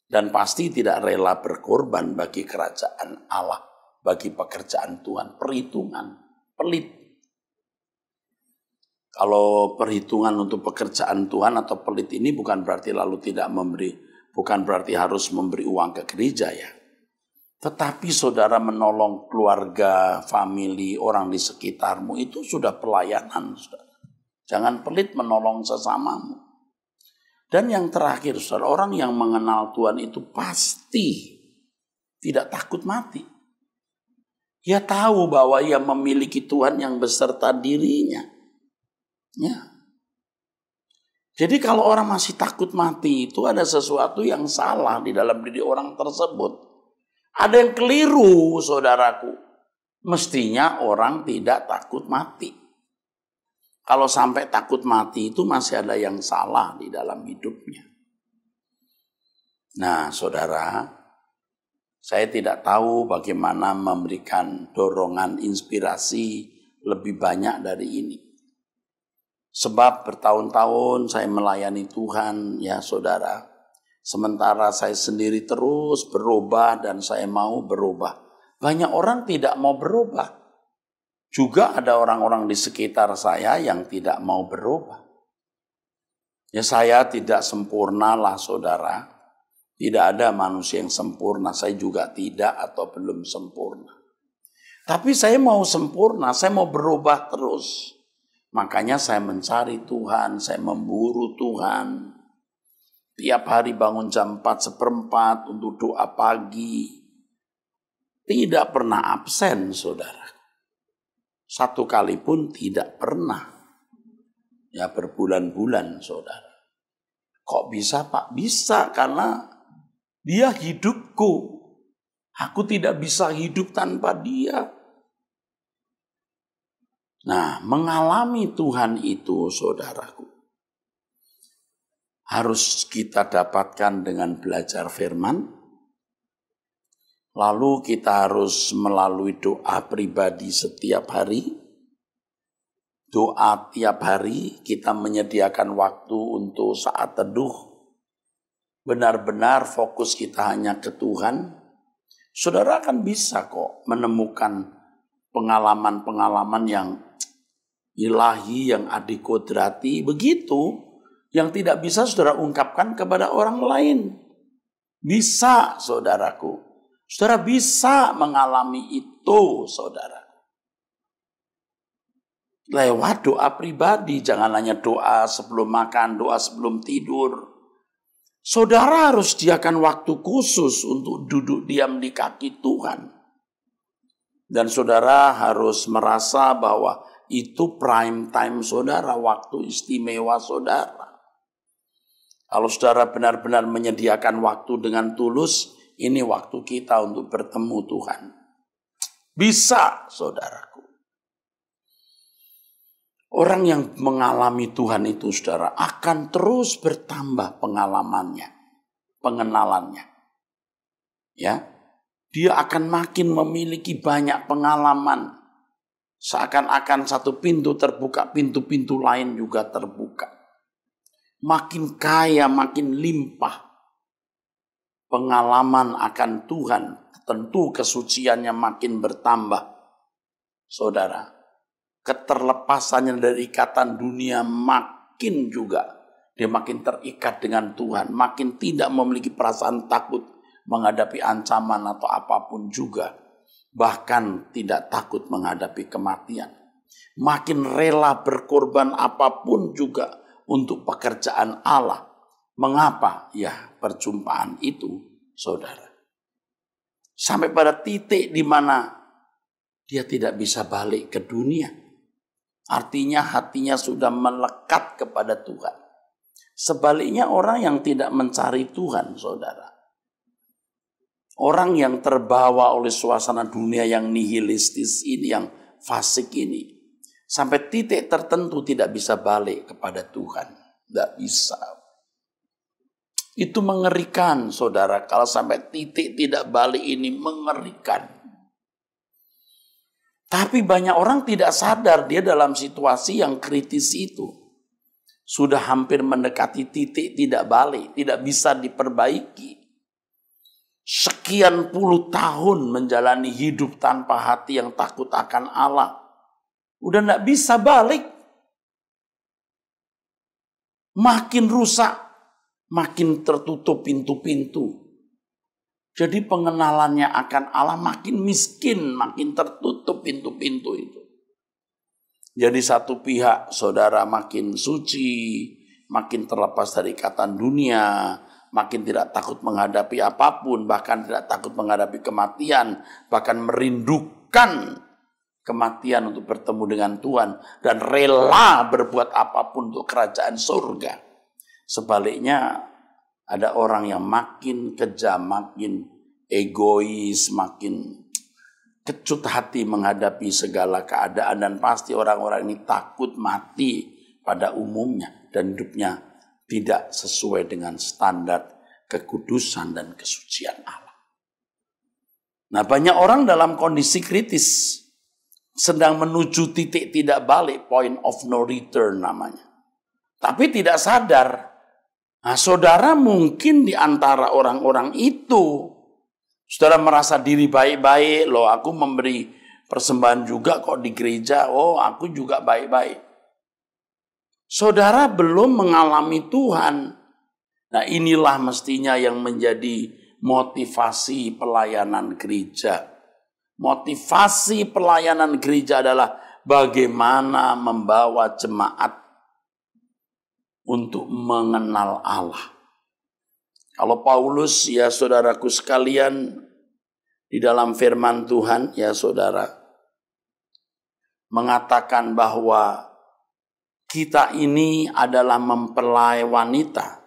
Dan pasti tidak rela berkorban bagi kerajaan Allah, bagi pekerjaan Tuhan. Perhitungan, pelit. Kalau perhitungan untuk pekerjaan Tuhan atau pelit ini bukan berarti lalu tidak memberi, bukan berarti harus memberi uang ke gereja ya. Tetapi saudara menolong keluarga, famili, orang di sekitarmu itu sudah pelayanan, saudara. Jangan pelit menolong sesamamu. Dan yang terakhir, saudara, orang yang mengenal Tuhan itu pasti tidak takut mati. Dia tahu bahwa ia memiliki Tuhan yang beserta dirinya. Ya. Jadi kalau orang masih takut mati itu ada sesuatu yang salah di dalam diri orang tersebut. Ada yang keliru, saudaraku. Mestinya orang tidak takut mati. Kalau sampai takut mati itu masih ada yang salah di dalam hidupnya. Nah, saudara, saya tidak tahu bagaimana memberikan dorongan inspirasi lebih banyak dari ini. Sebab bertahun-tahun saya melayani Tuhan, ya saudara. Sementara saya sendiri terus berubah dan saya mau berubah. Banyak orang tidak mau berubah. Juga ada orang-orang di sekitar saya yang tidak mau berubah. Ya saya tidak sempurna lah saudara. Tidak ada manusia yang sempurna. Saya juga tidak atau belum sempurna. Tapi saya mau sempurna, saya mau berubah terus. Makanya saya mencari Tuhan, saya memburu Tuhan. Tiap hari bangun jam 4:15 untuk doa pagi. Tidak pernah absen, saudara. Satu kali pun tidak pernah. Ya berbulan-bulan saudara. Kok bisa Pak? Bisa karena dia hidupku. Aku tidak bisa hidup tanpa dia. Nah, mengalami Tuhan itu saudaraku, harus kita dapatkan dengan belajar firman. Lalu kita harus melalui doa pribadi setiap hari. Doa tiap hari, kita menyediakan waktu untuk saat teduh. Benar-benar fokus kita hanya ke Tuhan. Saudara akan bisa kok menemukan pengalaman-pengalaman yang ilahi, yang adikodrati. Begitu, yang tidak bisa saudara ungkapkan kepada orang lain. Bisa, saudaraku. Saudara bisa mengalami itu, saudara. Lewat doa pribadi, jangan hanya doa sebelum makan, doa sebelum tidur. Saudara harus sediakan waktu khusus untuk duduk diam di kaki Tuhan. Dan saudara harus merasa bahwa itu prime time saudara, waktu istimewa saudara. Kalau saudara benar-benar menyediakan waktu dengan tulus, ini waktu kita untuk bertemu Tuhan. Bisa, saudaraku. Orang yang mengalami Tuhan itu, saudara, akan terus bertambah pengalamannya, pengenalannya. Ya, dia akan makin memiliki banyak pengalaman. Seakan-akan satu pintu terbuka, pintu-pintu lain juga terbuka. Makin kaya, makin limpah pengalaman akan Tuhan. Tentu kesuciannya makin bertambah, saudara. Keterlepasannya dari ikatan dunia makin juga. Dia makin terikat dengan Tuhan. Makin tidak memiliki perasaan takut menghadapi ancaman atau apapun juga. Bahkan tidak takut menghadapi kematian. Makin rela berkorban apapun juga untuk pekerjaan Allah. Mengapa? Ya, perjumpaan itu, saudara. Sampai pada titik di mana dia tidak bisa balik ke dunia. Artinya hatinya sudah melekat kepada Tuhan. Sebaliknya orang yang tidak mencari Tuhan, saudara. Orang yang terbawa oleh suasana dunia yang nihilistis ini, yang fasik ini. Sampai titik tertentu tidak bisa balik kepada Tuhan. Tidak bisa. Itu mengerikan, saudara. Kalau sampai titik tidak balik ini mengerikan. Tapi banyak orang tidak sadar dia dalam situasi yang kritis itu. Sudah hampir mendekati titik tidak balik, tidak bisa diperbaiki. Sekian puluh tahun menjalani hidup tanpa hati yang takut akan Allah. Udah tidak bisa balik. Makin rusak, makin tertutup pintu-pintu. Jadi pengenalannya akan Allah makin miskin, makin tertutup pintu-pintu itu. Jadi satu pihak saudara makin suci, makin terlepas dari ikatan dunia, makin tidak takut menghadapi apapun, bahkan tidak takut menghadapi kematian, bahkan merindukan kematian untuk bertemu dengan Tuhan dan rela berbuat apapun untuk kerajaan surga. Sebaliknya ada orang yang makin kejam, makin egois, makin kecut hati menghadapi segala keadaan. Dan pasti orang-orang ini takut mati pada umumnya. Dan hidupnya tidak sesuai dengan standar kekudusan dan kesucian Allah. Nah, banyak orang dalam kondisi kritis. Sedang menuju titik tidak balik, point of no return namanya. Tapi tidak sadar. Nah, saudara mungkin di antara orang-orang itu, saudara merasa diri baik-baik, loh aku memberi persembahan juga kok di gereja, oh aku juga baik-baik. Saudara belum mengalami Tuhan. Nah, inilah mestinya yang menjadi motivasi pelayanan gereja. Motivasi pelayanan gereja adalah bagaimana membawa jemaat untuk mengenal Allah. Kalau Paulus, ya saudaraku sekalian, di dalam firman Tuhan, ya saudara, mengatakan bahwa kita ini adalah mempelai wanita.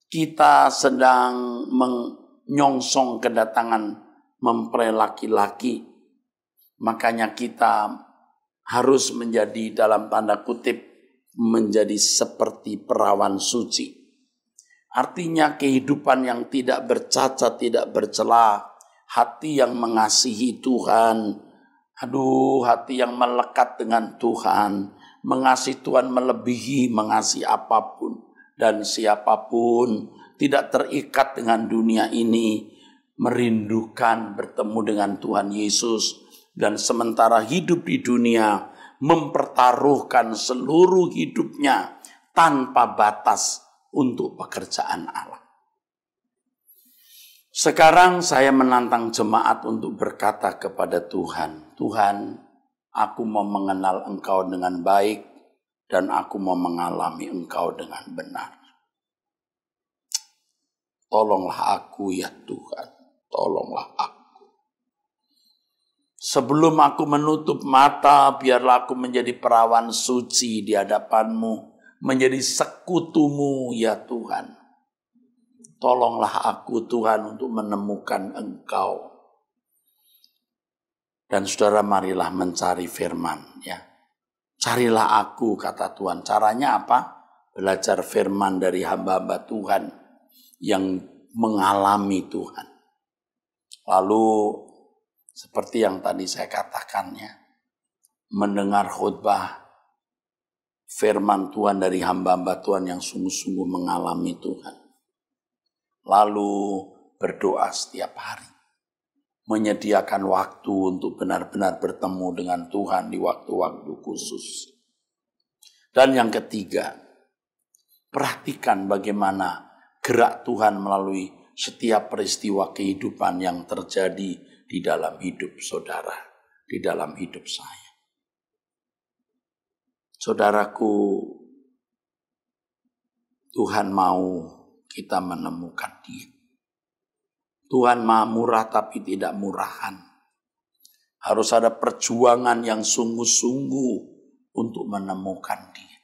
Kita sedang menyongsong kedatangan mempelai laki-laki. Makanya kita harus menjadi dalam tanda kutip menjadi seperti perawan suci. Artinya kehidupan yang tidak bercacat, tidak bercela, hati yang mengasihi Tuhan. Hati yang melekat dengan Tuhan. Mengasihi Tuhan melebihi mengasihi apapun dan siapapun. Tidak terikat dengan dunia ini. Merindukan bertemu dengan Tuhan Yesus. Dan sementara hidup di dunia mempertaruhkan seluruh hidupnya tanpa batas untuk pekerjaan Allah. Sekarang saya menantang jemaat untuk berkata kepada Tuhan, Tuhan, aku mau mengenal Engkau dengan baik dan aku mau mengalami Engkau dengan benar. Tolonglah aku ya Tuhan, tolonglah aku. Sebelum aku menutup mata, biarlah aku menjadi perawan suci di hadapan-Mu, menjadi sekutumu ya Tuhan. Tolonglah aku Tuhan untuk menemukan Engkau. Dan saudara marilah mencari firman ya. Carilah aku kata Tuhan. Caranya apa? Belajar firman dari hamba-hamba Tuhan yang mengalami Tuhan. Lalu seperti yang tadi saya katakan ya. Mendengar khutbah firman Tuhan dari hamba-hamba Tuhan yang sungguh-sungguh mengalami Tuhan. Lalu berdoa setiap hari. Menyediakan waktu untuk benar-benar bertemu dengan Tuhan di waktu-waktu khusus. Dan yang ketiga, perhatikan bagaimana gerak Tuhan melalui setiap peristiwa kehidupan yang terjadi di dalam hidup saudara, di dalam hidup saya. Saudaraku, Tuhan mau kita menemukan Dia. Tuhan Maha Murah tapi tidak murahan. Harus ada perjuangan yang sungguh-sungguh untuk menemukan Dia.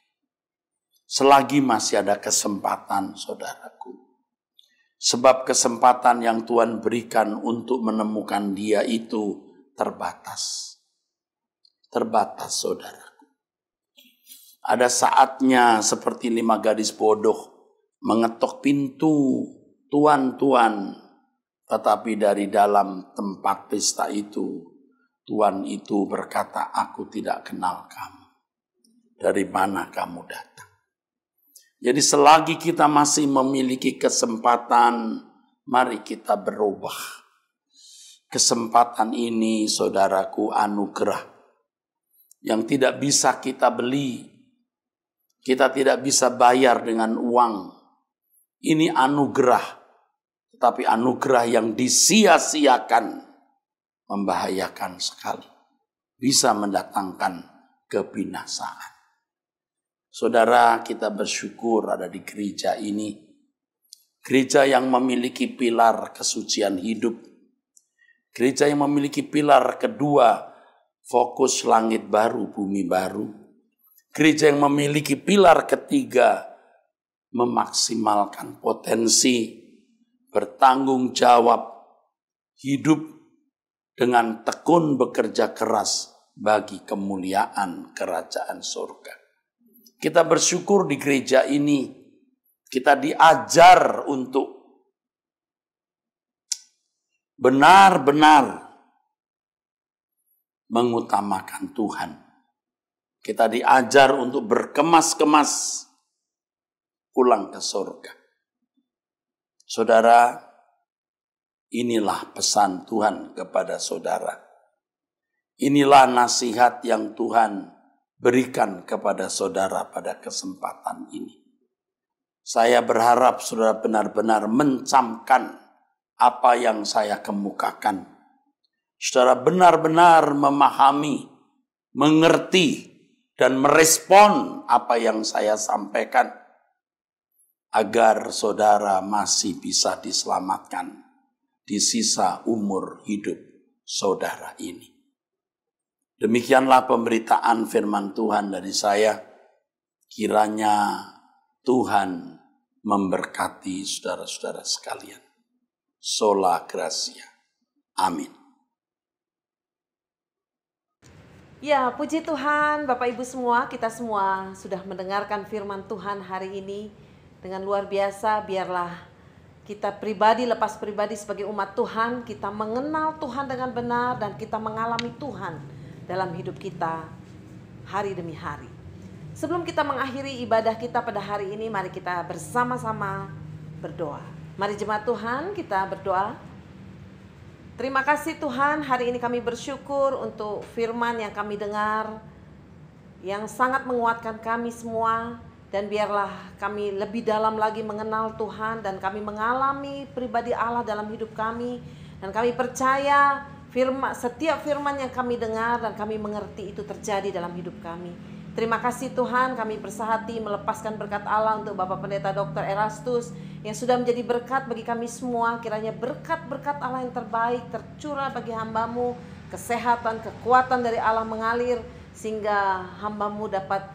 Selagi masih ada kesempatan, saudaraku. Sebab kesempatan yang Tuhan berikan untuk menemukan Dia itu terbatas. Terbatas, saudaraku. Ada saatnya seperti 5 gadis bodoh mengetok pintu, Tuan, tetapi dari dalam tempat pesta itu, Tuan itu berkata, aku tidak kenal kamu. Dari mana kamu datang? Jadi selagi kita masih memiliki kesempatan, mari kita berubah. Kesempatan ini, saudaraku, anugerah yang tidak bisa kita beli. Kita tidak bisa bayar dengan uang. Ini anugerah, tetapi anugerah yang disia-siakan membahayakan sekali. Bisa mendatangkan kebinasaan. Saudara, kita bersyukur ada di gereja ini. Gereja yang memiliki pilar kesucian hidup. Gereja yang memiliki pilar kedua, fokus langit baru, bumi baru. Gereja yang memiliki pilar ketiga, memaksimalkan potensi, bertanggung jawab, hidup dengan tekun bekerja keras bagi kemuliaan kerajaan surga. Kita bersyukur di gereja ini, kita diajar untuk benar-benar mengutamakan Tuhan. Kita diajar untuk berkemas-kemas pulang ke surga. Saudara, inilah pesan Tuhan kepada saudara. Inilah nasihat yang Tuhan berikan kepada saudara pada kesempatan ini. Saya berharap saudara benar-benar mencamkan apa yang saya kemukakan. Saudara benar-benar memahami, mengerti, dan merespon apa yang saya sampaikan, agar saudara masih bisa diselamatkan di sisa umur hidup saudara ini. Demikianlah pemberitaan firman Tuhan dari saya. Kiranya Tuhan memberkati saudara-saudara sekalian. Sola Gracia. Amin. Ya, puji Tuhan, Bapak Ibu semua, kita semua sudah mendengarkan firman Tuhan hari ini dengan luar biasa. Biarlah kita pribadi, lepas pribadi sebagai umat Tuhan, kita mengenal Tuhan dengan benar dan kita mengalami Tuhan dalam hidup kita hari demi hari. Sebelum kita mengakhiri ibadah kita pada hari ini, mari kita bersama-sama berdoa. Mari jemaat Tuhan, kita berdoa. Terima kasih Tuhan, hari ini kami bersyukur untuk firman yang kami dengar, yang sangat menguatkan kami semua. Dan biarlah kami lebih dalam lagi mengenal Tuhan dan kami mengalami pribadi Allah dalam hidup kami. Dan kami percaya setiap firman yang kami dengar dan kami mengerti itu terjadi dalam hidup kami. Terima kasih Tuhan, kami bersahati melepaskan berkat Allah untuk Bapak Pendeta Dr. Erastus yang sudah menjadi berkat bagi kami semua. Kiranya berkat-berkat Allah yang terbaik tercurah bagi hamba-Mu, kesehatan, kekuatan dari Allah mengalir sehingga hamba-Mu dapat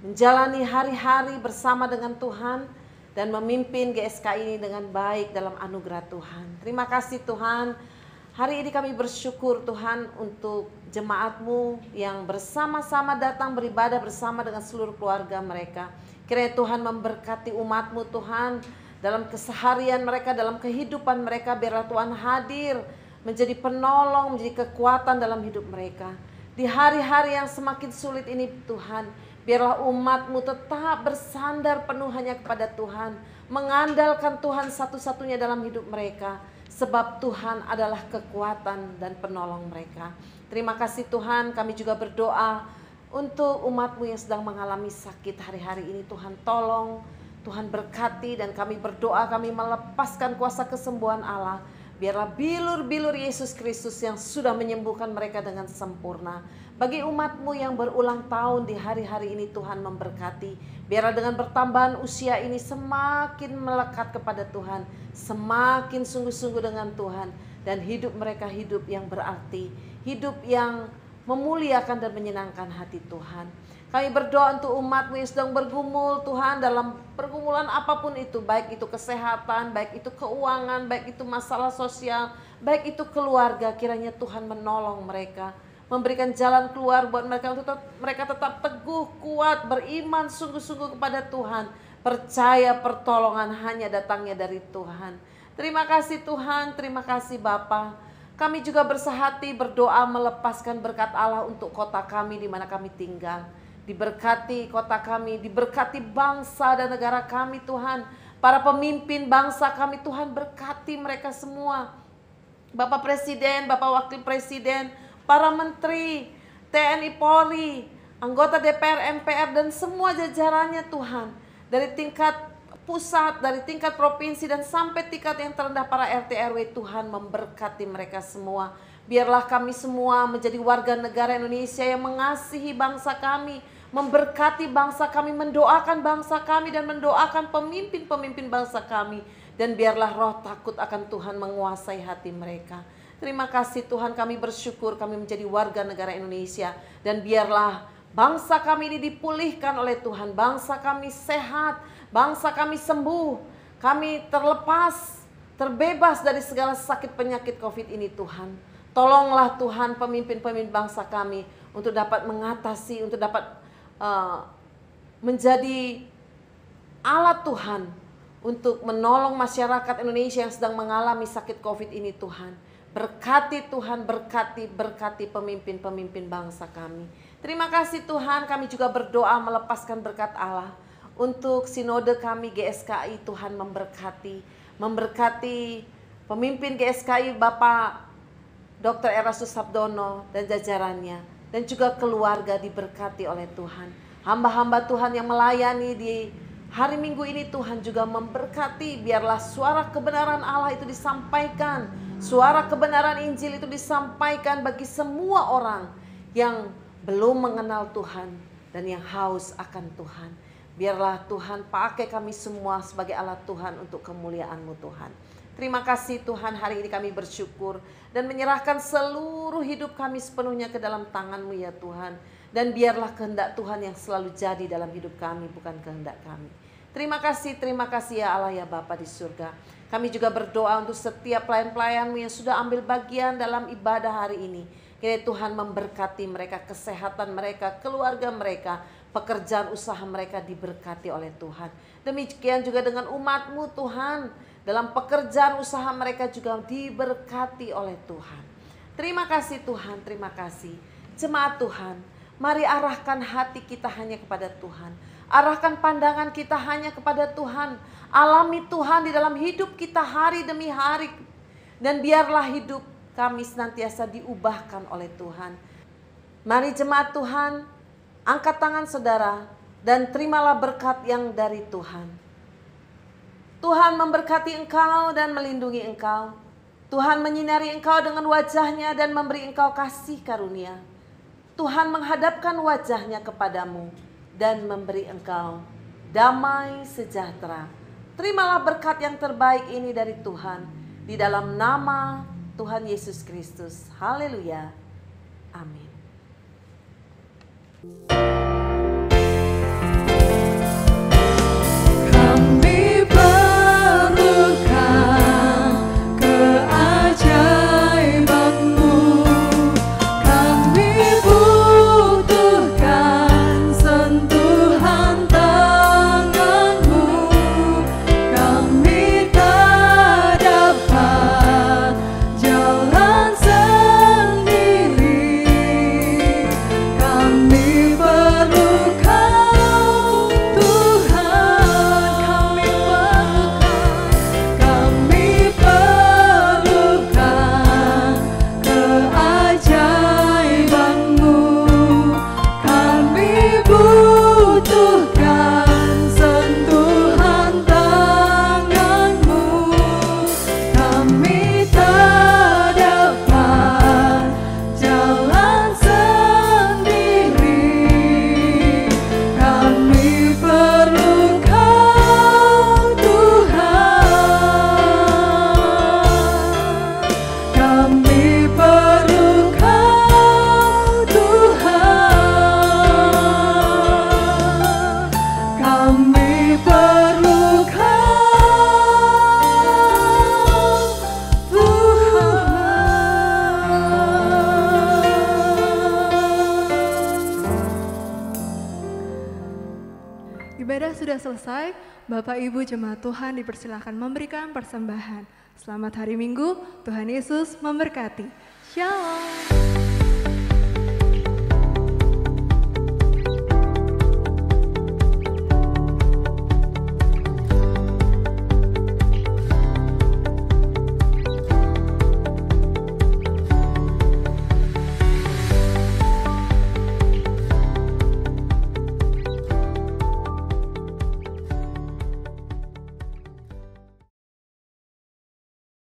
menjalani hari-hari bersama dengan Tuhan dan memimpin GSK ini dengan baik dalam anugerah Tuhan. Terima kasih Tuhan. Hari ini kami bersyukur Tuhan untuk jemaat-Mu yang bersama-sama datang beribadah bersama dengan seluruh keluarga mereka. Kiranya Tuhan memberkati umat-Mu Tuhan dalam keseharian mereka, dalam kehidupan mereka. Biarlah Tuhan hadir menjadi penolong, menjadi kekuatan dalam hidup mereka. Di hari-hari yang semakin sulit ini Tuhan, biarlah umat-Mu tetap bersandar penuh hanya kepada Tuhan. Mengandalkan Tuhan satu-satunya dalam hidup mereka. Sebab Tuhan adalah kekuatan dan penolong mereka. Terima kasih Tuhan, kami juga berdoa untuk umat-Mu yang sedang mengalami sakit hari-hari ini. Tuhan tolong, Tuhan berkati dan kami berdoa, kami melepaskan kuasa kesembuhan Allah. Biarlah bilur-bilur Yesus Kristus yang sudah menyembuhkan mereka dengan sempurna. Bagi umat-Mu yang berulang tahun di hari-hari ini Tuhan memberkati. Biarlah dengan bertambahan usia ini semakin melekat kepada Tuhan. Semakin sungguh-sungguh dengan Tuhan. Dan hidup mereka hidup yang berarti. Hidup yang memuliakan dan menyenangkan hati Tuhan. Kami berdoa untuk umat-Mu yang sedang bergumul Tuhan dalam pergumulan apapun itu. Baik itu kesehatan, baik itu keuangan, baik itu masalah sosial, baik itu keluarga. Kiranya Tuhan menolong mereka. Memberikan jalan keluar buat mereka tetap teguh, kuat, beriman sungguh-sungguh kepada Tuhan. Percaya pertolongan hanya datangnya dari Tuhan. Terima kasih Tuhan, terima kasih Bapa. Kami juga bersahati berdoa melepaskan berkat Allah untuk kota kami di mana kami tinggal. Diberkati kota kami, diberkati bangsa dan negara kami Tuhan. Para pemimpin bangsa kami Tuhan berkati mereka semua. Bapak Presiden, Bapak Wakil Presiden, para menteri, TNI Polri, anggota DPR, MPR dan semua jajarannya Tuhan. Dari tingkat pusat, dari tingkat provinsi dan sampai tingkat yang terendah para RT RW Tuhan memberkati mereka semua. Biarlah kami semua menjadi warga negara Indonesia yang mengasihi bangsa kami, memberkati bangsa kami, mendoakan bangsa kami dan mendoakan pemimpin-pemimpin bangsa kami. Dan biarlah roh takut akan Tuhan menguasai hati mereka. Terima kasih Tuhan, kami bersyukur kami menjadi warga negara Indonesia. Dan biarlah bangsa kami ini dipulihkan oleh Tuhan. Bangsa kami sehat, bangsa kami sembuh. Kami terlepas, terbebas dari segala sakit penyakit COVID ini Tuhan. Tolonglah Tuhan pemimpin-pemimpin bangsa kami untuk dapat mengatasi, untuk dapat menjadi alat Tuhan untuk menolong masyarakat Indonesia yang sedang mengalami sakit COVID ini Tuhan. Berkati Tuhan, berkati pemimpin-pemimpin bangsa kami. Terima kasih Tuhan, kami juga berdoa melepaskan berkat Allah untuk sinode kami GSKI. Tuhan memberkati pemimpin GSKI Bapak Dr. Erastus Sabdono dan jajarannya. Dan juga keluarga diberkati oleh Tuhan. Hamba-hamba Tuhan yang melayani di hari Minggu ini Tuhan juga memberkati. Biarlah suara kebenaran Allah itu disampaikan. Suara kebenaran Injil itu disampaikan bagi semua orang yang belum mengenal Tuhan dan yang haus akan Tuhan. Biarlah Tuhan pakai kami semua sebagai alat Tuhan untuk kemuliaan-Mu Tuhan. Terima kasih Tuhan, hari ini kami bersyukur dan menyerahkan seluruh hidup kami sepenuhnya ke dalam tangan-Mu ya Tuhan. Dan biarlah kehendak Tuhan yang selalu jadi dalam hidup kami, bukan kehendak kami. Terima kasih ya Allah ya Bapa di surga. Kami juga berdoa untuk setiap pelayan-pelayan-Mu yang sudah ambil bagian dalam ibadah hari ini. Kiranya Tuhan memberkati mereka, kesehatan mereka, keluarga mereka, pekerjaan usaha mereka diberkati oleh Tuhan. Demikian juga dengan umat-Mu Tuhan, dalam pekerjaan usaha mereka juga diberkati oleh Tuhan. Terima kasih Tuhan, terima kasih. Jemaat Tuhan, mari arahkan hati kita hanya kepada Tuhan. Arahkan pandangan kita hanya kepada Tuhan. Alami Tuhan di dalam hidup kita hari demi hari. Dan biarlah hidup kami senantiasa diubahkan oleh Tuhan. Mari jemaat Tuhan, angkat tangan saudara dan terimalah berkat yang dari Tuhan. Tuhan memberkati engkau dan melindungi engkau. Tuhan menyinari engkau dengan wajahnya dan memberi engkau kasih karunia. Tuhan menghadapkan wajahnya kepadamu dan memberi engkau damai sejahtera. Terimalah berkat yang terbaik ini dari Tuhan. Di dalam nama Tuhan Yesus Kristus. Haleluya. Amin. Kami perlukan keajaiban-Mu, kami butuhkan sentuhan tangan-Mu, kami tak dapat jalan sendiri, kami perlukan Tuhan, kami perlukan keajaiban-Mu, kami butuhkan sentuhan tangan-Mu, kami tak dapat jalan sendiri, kami perlukan Tuhan, kami perlukan Tuhan, kami perlukan Tuhan. Ibadah sudah selesai, Bapak Ibu jemaat Tuhan dipersilakan memberikan persembahan. Selamat hari Minggu, Tuhan Yesus memberkati. Shalom.